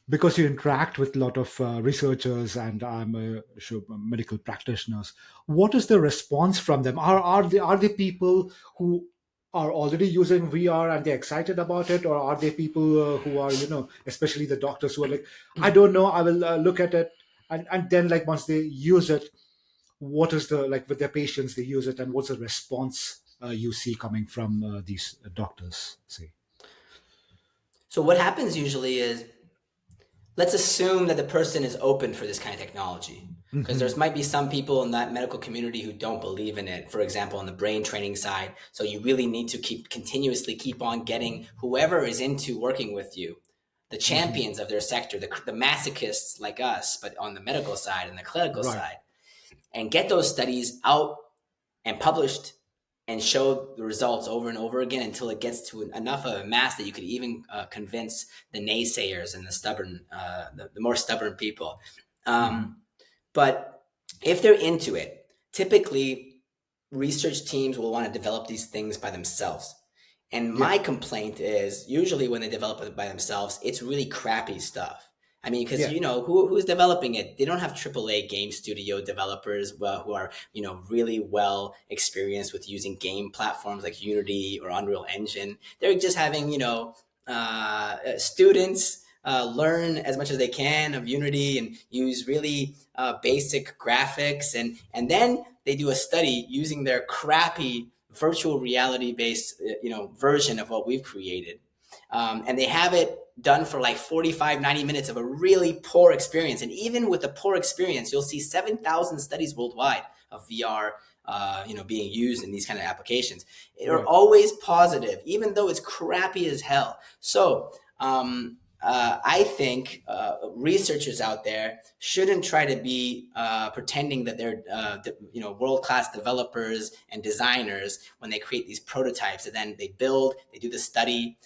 because you interact with a lot of researchers, and I'm sure medical practitioners. What is the response from them? Are they people who are already using VR and they're excited about it, or are they people who are, especially the doctors who are like, I don't know, I will look at it, and then like once they use it, what is the like with their patients they use it, and what's the response you see coming from these doctors? Say, So what happens usually is, let's assume that the person is open for this kind of technology, because hmm, there's might be some people in that medical community who don't believe in it, for example on the brain training side. So you really need to keep on getting whoever is into working with you, the hmm, champions of their sector, the masochists like us, but on the medical side and the clinical right, side, and get those studies out and published and show the results over and over again until it gets to enough of a mass that you could even convince the naysayers and the stubborn, the more stubborn people. hmm, But if they're into it, typically research teams will want to develop these things by themselves. And yeah, my complaint is usually when they develop it by themselves, it's really crappy stuff. I mean, because yeah, who's developing it? They don't have AAA game studio developers who are really well experienced with using game platforms like Unity or Unreal Engine. They're just having students learn as much as they can of Unity and use really basic graphics, and then they do a study using their crappy virtual reality based version of what we've created, and they have it done for like 45-90 minutes of a really poor experience. And even with the poor experience, you'll see 7,000 studies worldwide of VR being used in these kind of applications. They're right. always positive, even though it's crappy as hell. So I think researchers out there shouldn't try to be pretending that they're world class developers and designers when they create these prototypes, and then they do the study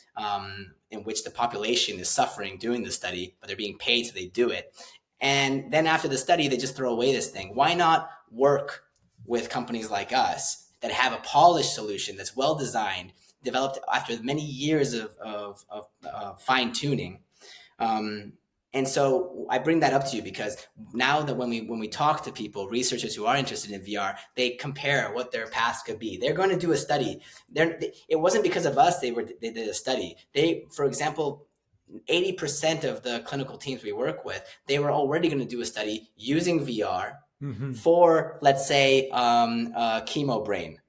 in which the population is suffering doing the study, but they're being paid so they do it. And then after the study, they just throw away this thing. Why not work with companies like us that have a polished solution that's well designed, developed after many years of fine tuning? Um, and so I bring that up to you because now that when we talk to people, researchers who are interested in VR, they compare what their paths could be. They're going to do a study. It wasn't because of us they did a study. For example, 80% of the clinical teams we work with, they were already going to do a study using VR Hmm. for, let's say, chemo brain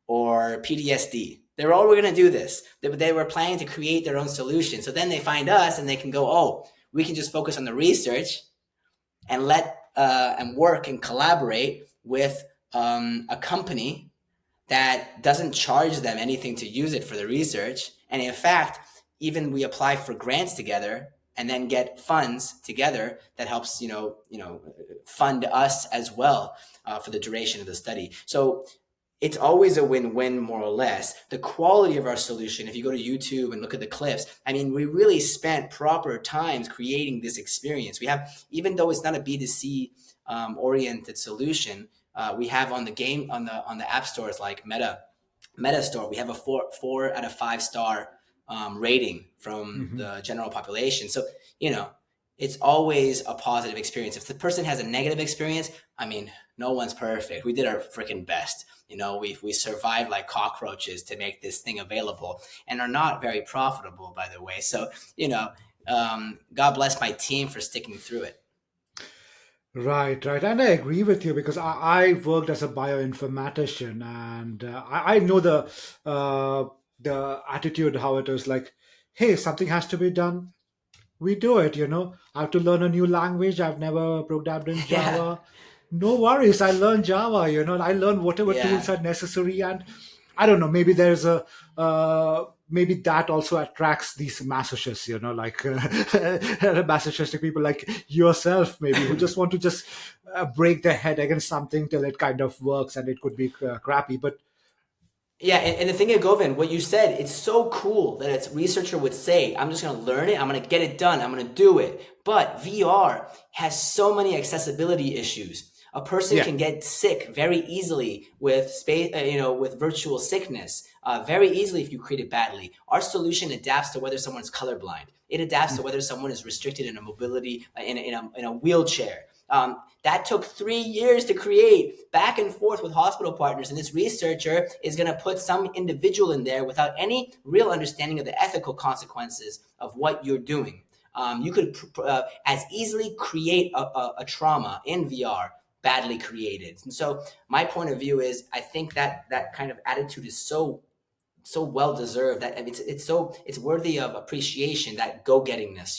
or PTSD. They were already going to do this. They were planning to create their own solution. So then they find us and they can go, oh, we can just focus on the research and and work and collaborate with a company that doesn't charge them anything to use it for the research. And in fact, even we apply for grants together and then get funds together that helps fund us as well for the duration of the study. So it's always a win-win, more or less. The quality of our solution, if you go to YouTube and look at the clips, I mean, we really spent proper times creating this experience. We have, even though it's not a B2C oriented solution, We have on the game on the app stores like Meta Store, we have a four out of 5 star rating from Hmm. the general population. So you know, it's always a positive experience. If the person has a negative experience, I mean, no one's perfect. We did our freaking best. We survived like cockroaches to make this thing available, and are not very profitable, by the way. So you know, God bless my team for sticking through it. Right, right. And I agree with you because I worked as a bioinformatician, and I know the attitude, how it is like, hey, something has to be done. We do it, I have to learn a new language. I've never programmed in Yeah, Java. No worries. I learn Java, I learn whatever yeah. tools are necessary. And I don't know, maybe there's maybe that also attracts these masochists, like masochistic people like yourself, maybe, who just want to just break their head against something till it kind of works, and it could be crappy. But Yeah, and the thing is, Govind, what you said, it's so cool that a researcher would say, I'm just going to learn it, I'm going to get it done, I'm going to do it. But VR has so many accessibility issues. A person yeah. can get sick very easily with space, with virtual sickness, very easily if you create it badly. Our solution adapts to whether someone's colorblind. It adapts to whether someone is restricted in a mobility in a wheelchair. That took 3 years to create, back and forth with hospital partners. And this researcher is going to put some individual in there without any real understanding of the ethical consequences of what you're doing. You could as easily create a trauma in VR, badly created. And so my point of view is, I think that that kind of attitude is so well deserved that, I mean, it's worthy of appreciation, that go gettingness,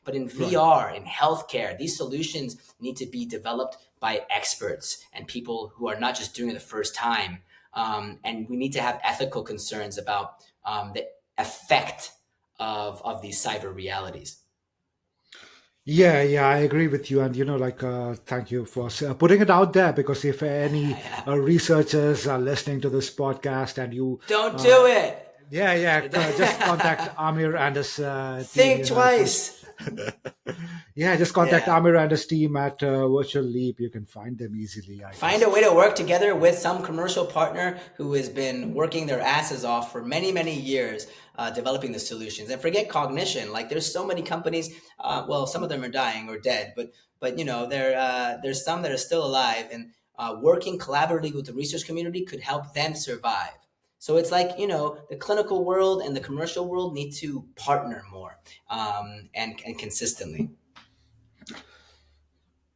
but in Right. VR, in healthcare, these solutions need to be developed by experts and people who are not just doing it the first time. And we need to have ethical concerns about the effect of these cyber realities. Yeah, yeah, I agree with you. And, like, thank you for putting it out there, because if any Yeah. researchers are listening to this podcast and you, Don't uh, do it. yeah, yeah, just contact Amir and his team, Think it was, twice. yeah, just contact Yeah. Amir and his team at VirtuLeap. You can find them easily, I Find guess. a way to work together with some commercial partner who has been working their asses off for many, many years, developing the solutions. And forget cognition. Like, there's so many companies. Well, some of them are dying or dead, but there's some that are still alive, and working collaboratively with the research community could help them survive. So it's like, the clinical world and the commercial world need to partner more, and consistently.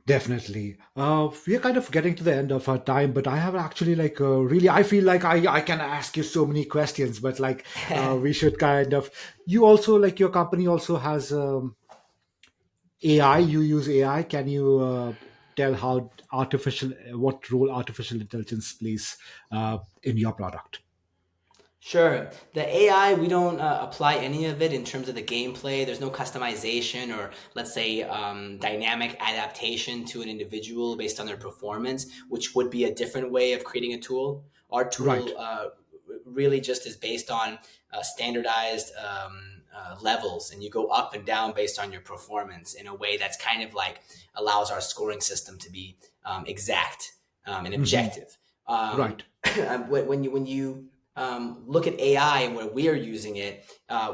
Definitely. We are kind of getting to the end of our time, but I have actually, like, really, I feel like I can ask you so many questions, but like, we should kind of, you also, like, your company also has AI. You use AI. Can you tell how what role artificial intelligence plays in your product? Sure. The AI, we don't apply any of it in terms of the gameplay. There's no customization or, let's say, dynamic adaptation to an individual based on their performance, which would be a different way of creating a tool. Our Right. tool really just is based on standardized levels, and you go up and down based on your performance in a way that's kind of like allows our scoring system to be exact and Hmm. objective. Um, Right. when you look at AI and where we are using it,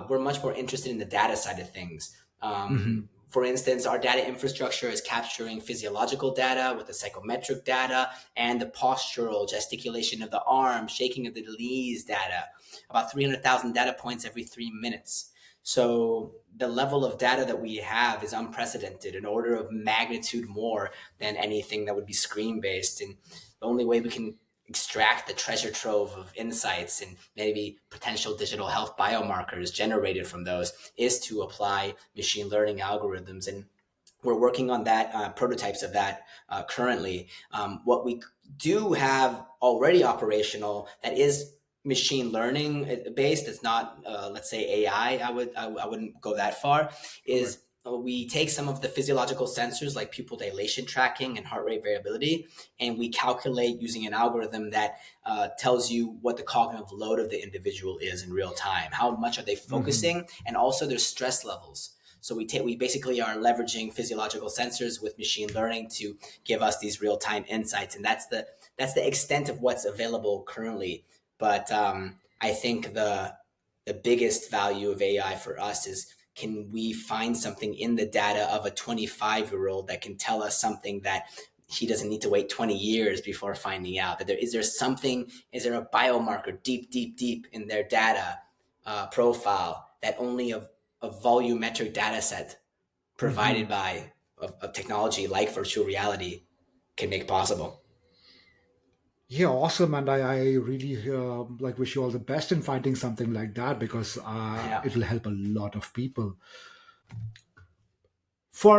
we're much more interested in the data side of things. Hmm. For instance, our data infrastructure is capturing physiological data with the psychometric data and the postural gesticulation of the arm, shaking of the knees data, about 300,000 data points every 3 minutes. So the level of data that we have is unprecedented, an order of magnitude more than anything that would be screen based. And the only way we can extract the treasure trove of insights and maybe potential digital health biomarkers generated from those is to apply machine learning algorithms. And we're working on that, prototypes of that currently. What we do have already operational that is machine learning based, it's not, let's say, AI. I wouldn't go that far. Right. Is we take some of the physiological sensors like pupil dilation tracking and heart rate variability, and we calculate using an algorithm that tells you what the cognitive load of the individual is in real time. How much are they Hmm. focusing, and also their stress levels. So we basically are leveraging physiological sensors with machine learning to give us these real time insights, and that's that's the extent of what's available currently. But I think the biggest value of AI for us is, can we find something in the data of a 25-year-old that can tell us something that he doesn't need to wait 20 years before finding out? That there something, is there a biomarker deep, deep, deep in their data profile that only a volumetric data set Hmm. provided by a technology like virtual reality can make possible? Yeah, awesome, and I really like wish you all the best in finding something like that because Yeah. it will help a lot of people. For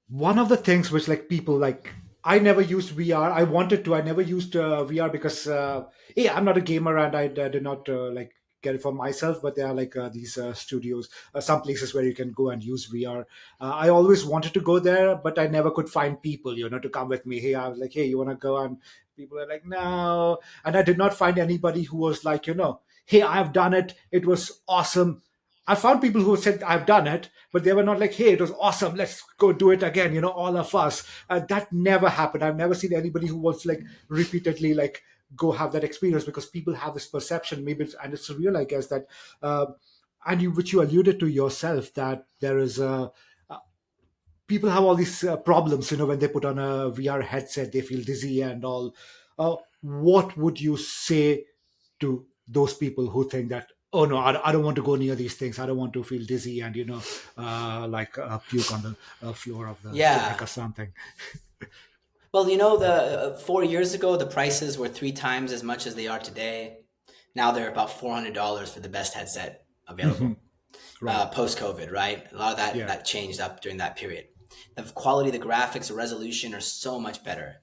one of the things which like people like, I never used VR. I wanted to. I never used VR because yeah, I'm not a gamer and I did not like get it for myself. But there are like these studios, some places where you can go and use VR. I always wanted to go there, but I never could find people, to come with me. Hey, I was like, hey, you want to go? And people are like, no. And I did not find anybody who was like, hey, I've done it. It was awesome. I found people who said I've done it, but they were not like, hey, it was awesome, let's go do it again, all of us. That never happened. I've never seen anybody who wants to like repeatedly like go have that experience because people have this perception, maybe and it's real, I guess, that uh, and which you alluded to yourself, that there is people have all these problems, when they put on a VR headset, they feel dizzy and all. What would you say to those people who think that, oh no, I don't want to go near these things, I don't want to feel dizzy and like puke on the floor of the clinic Yeah. or something? Well, the 4 years ago, the prices were three times as much as they are today. Now they're about $400 for the best headset Hmm. available. Right. Post COVID, right? A lot of that Yeah. that changed up during that period. The quality, the graphics, the resolution are so much better.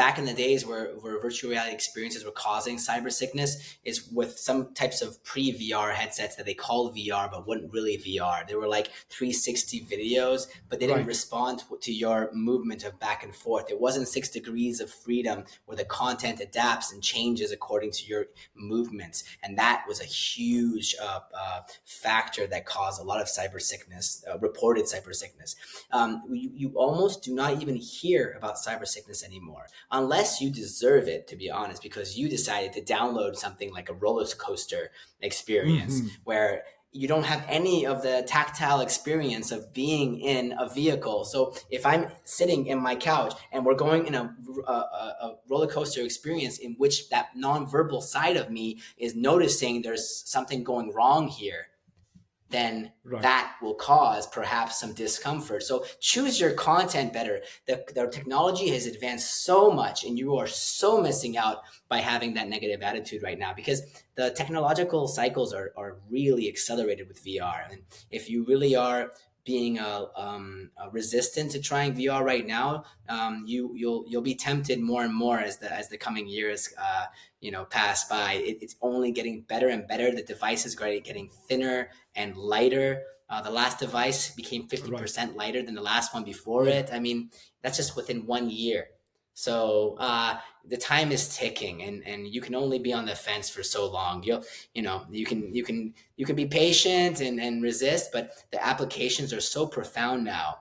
Back in the days where virtual reality experiences were causing cyber sickness is with some types of pre-VR headsets that they called VR but weren't really VR. They were like 360 videos, but they didn't Right. respond to your movement of back and forth. It wasn't 6 degrees of freedom where the content adapts and changes according to your movements, and that was a huge factor that caused a lot of cyber sickness, reported cyber sickness. You almost do not even hear about cyber sickness anymore, unless you deserve it, to be honest, because you decided to download something like a roller coaster experience Hmm. where you don't have any of the tactile experience of being in a vehicle. So if I'm sitting in my couch and we're going in a roller coaster experience in which that nonverbal side of me is noticing there's something going wrong here, then Right. that will cause perhaps some discomfort. So choose your content better. The technology has advanced so much, and you are so missing out by having that negative attitude right now, because the technological cycles are really accelerated with VR. And if you really are being resistant to trying VR right now, you'll be tempted more and more as the coming years pass by. It's only getting better and better. The device is getting thinner and lighter. The last device became Right. 50% lighter than the last one before Yeah. it. I mean, that's just within 1 year. So the time is ticking, and you can only be on the fence for so long. You can be patient and resist, but the applications are so profound now.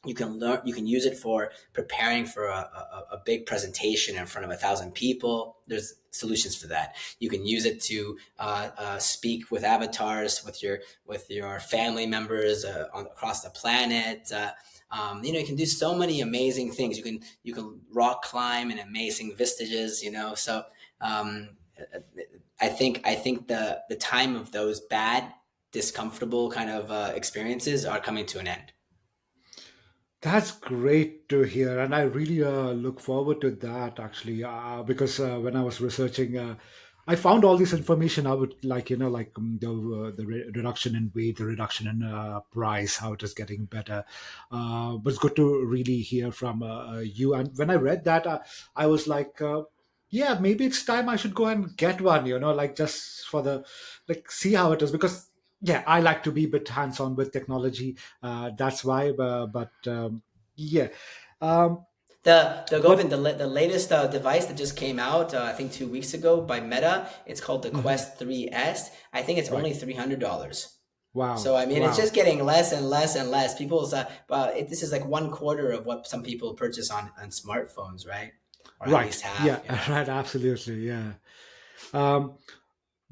You can use it for preparing for a big presentation in front of 1,000 people. There's solutions for that. You can use it to speak with avatars with your family members across the planet. You can do so many amazing things. You can rock climb in amazing vestiges. So um, I think the time of those bad, discomfortable kind of experiences are coming to an end. That's great to hear, and I really look forward to that actually, because when I was researching, I found all this information. I would like, like the reduction in weight, the reduction in price, how it is getting better. But it's good to really hear from you. And when I read that, I was like, yeah, maybe it's time I should go and get one. Like just for the like see how it is, because yeah, I like to be a bit hands-on with technology. That's why. But yeah. Um, The Govin, but the latest device that just came out, I think 2 weeks ago by Meta, it's called the mhm, Quest 3S. I think it's right. only $300. Wow. So I mean, it's Wow. just getting less and less and less. People's this is like one quarter of what some people purchase on smartphones, right? Or at Right. least half. Yeah. Right. Absolutely. Yeah. Um,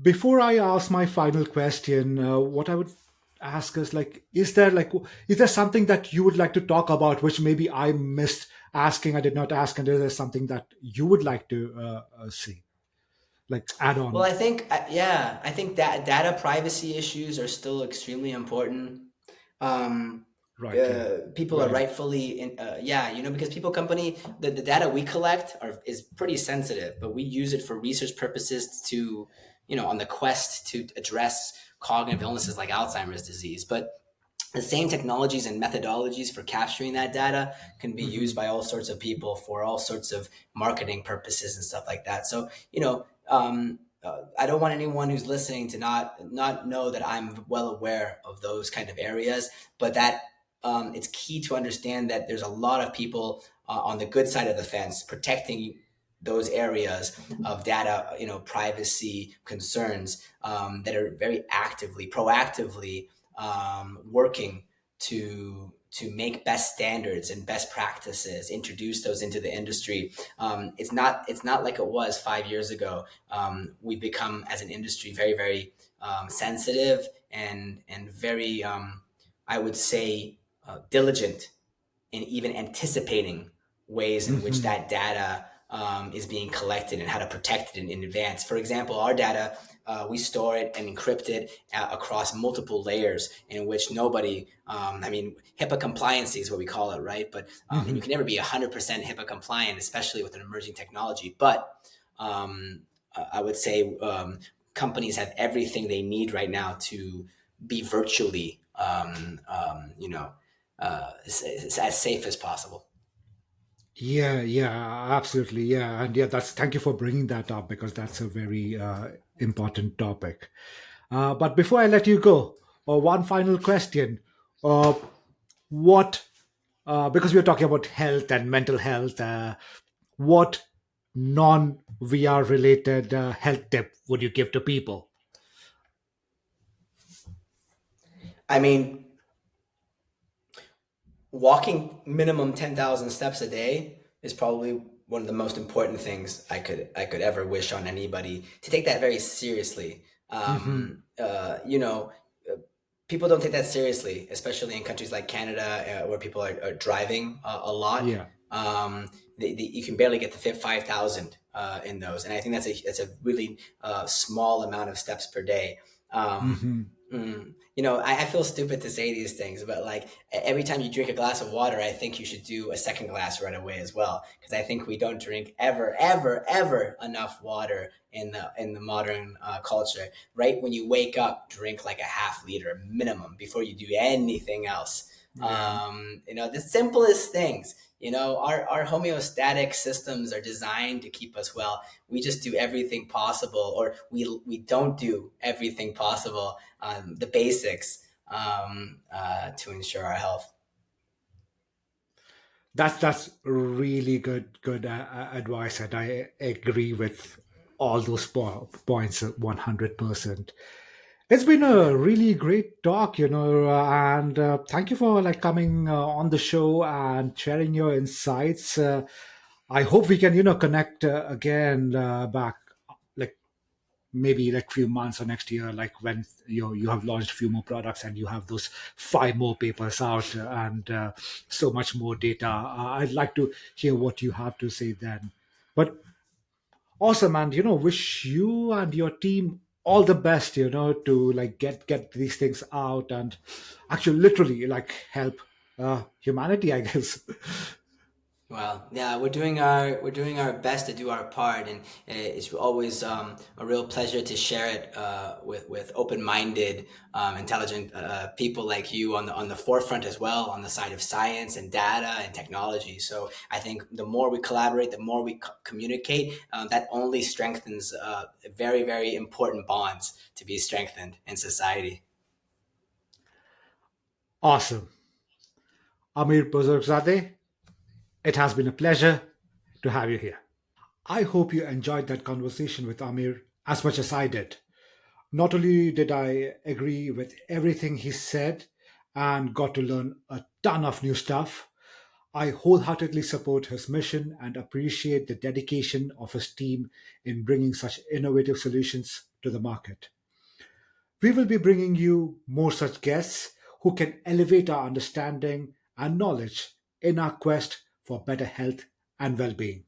Before I ask my final question, what I would ask is like, is there something that you would like to talk about, which maybe I missed asking, I did not ask, and is there something that you would like to see, like add Well, on? I think yeah, I think that data privacy issues are still extremely important. Um, Right. Yeah. People are Very. rightfully yeah, because the data we collect is pretty sensitive, but we use it for research purposes to on the quest to address cognitive illnesses like Alzheimer's disease. But the same technologies and methodologies for capturing that data can be used Hmm. by all sorts of people for all sorts of marketing purposes and stuff like that. So, I don't want anyone who's listening to not know that I'm well aware of those kind of areas, but that it's key to understand that there's a lot of people on the good side of the fence protecting those areas of data, privacy concerns that are very actively, proactively working to make best standards and best practices, introduce those into the industry. It's not like it was 5 years ago. We've become as an industry very very sensitive and very I would say diligent in even anticipating ways in which Hmm. that data is being collected and how to protect it in advance. For example, our data, we store it and encrypt it across multiple layers in which nobody, I mean, HIPAA compliancy is what we call it, right? But and you Hmm. can never be 100% HIPAA compliant, especially with an emerging technology. But um, I would say companies have everything they need right now to be virtually, as safe as possible. Yeah, yeah, absolutely. Yeah. And yeah, that's thank you for bringing that up because that's a very important topic. But before I let you go, one final question. Uh, what, because we are talking about health and mental health, what non VR related health tip would you give to people? I mean, walking minimum 10,000 steps a day is probably one of the most important things I could ever wish on anybody to take that very seriously. Hmm. People don't take that seriously, especially in countries like Canada, where people are driving a lot. Yeah. You can barely get to fit 5,000 in those, and I think that's a really small amount of steps per day. Um, Hmm. I feel stupid to say these things, but like every time you drink a glass of water, I think you should do a second glass right away as well, because I think we don't drink ever enough water in the modern culture. Right when you wake up, drink like a half liter minimum before you do anything else. Yeah. The simplest things. Our homeostatic systems are designed to keep us well. We just do everything possible, or we don't do everything possible, the basics, to ensure our health. That's really good advice, and I agree with all those points 100%. It's been a really great talk, and thank you for like coming on the show and sharing your insights. I hope we can, connect again back, like maybe like few months or next year, like when you have launched a few more products and you have those five more papers out and so much more data. I'd like to hear what you have to say then. But awesome, and wish you and your team all the best, to like get these things out and actually literally like help humanity, I guess. Well, yeah, we're doing our best to do our part, and it's always a real pleasure to share it with open-minded, intelligent people like you on the forefront as well, on the side of science and data and technology. So I think the more we collaborate, the more we communicate, that only strengthens very very important bonds to be strengthened in society. Awesome. Amir Bozorgzadeh, it has been a pleasure to have you here. I hope you enjoyed that conversation with Amir as much as I did. Not only did I agree with everything he said and got to learn a ton of new stuff, I wholeheartedly support his mission and appreciate the dedication of his team in bringing such innovative solutions to the market. We will be bringing you more such guests who can elevate our understanding and knowledge in our quest for better health and well being.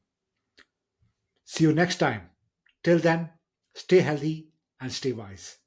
See you next time. Till then, stay healthy and stay wise.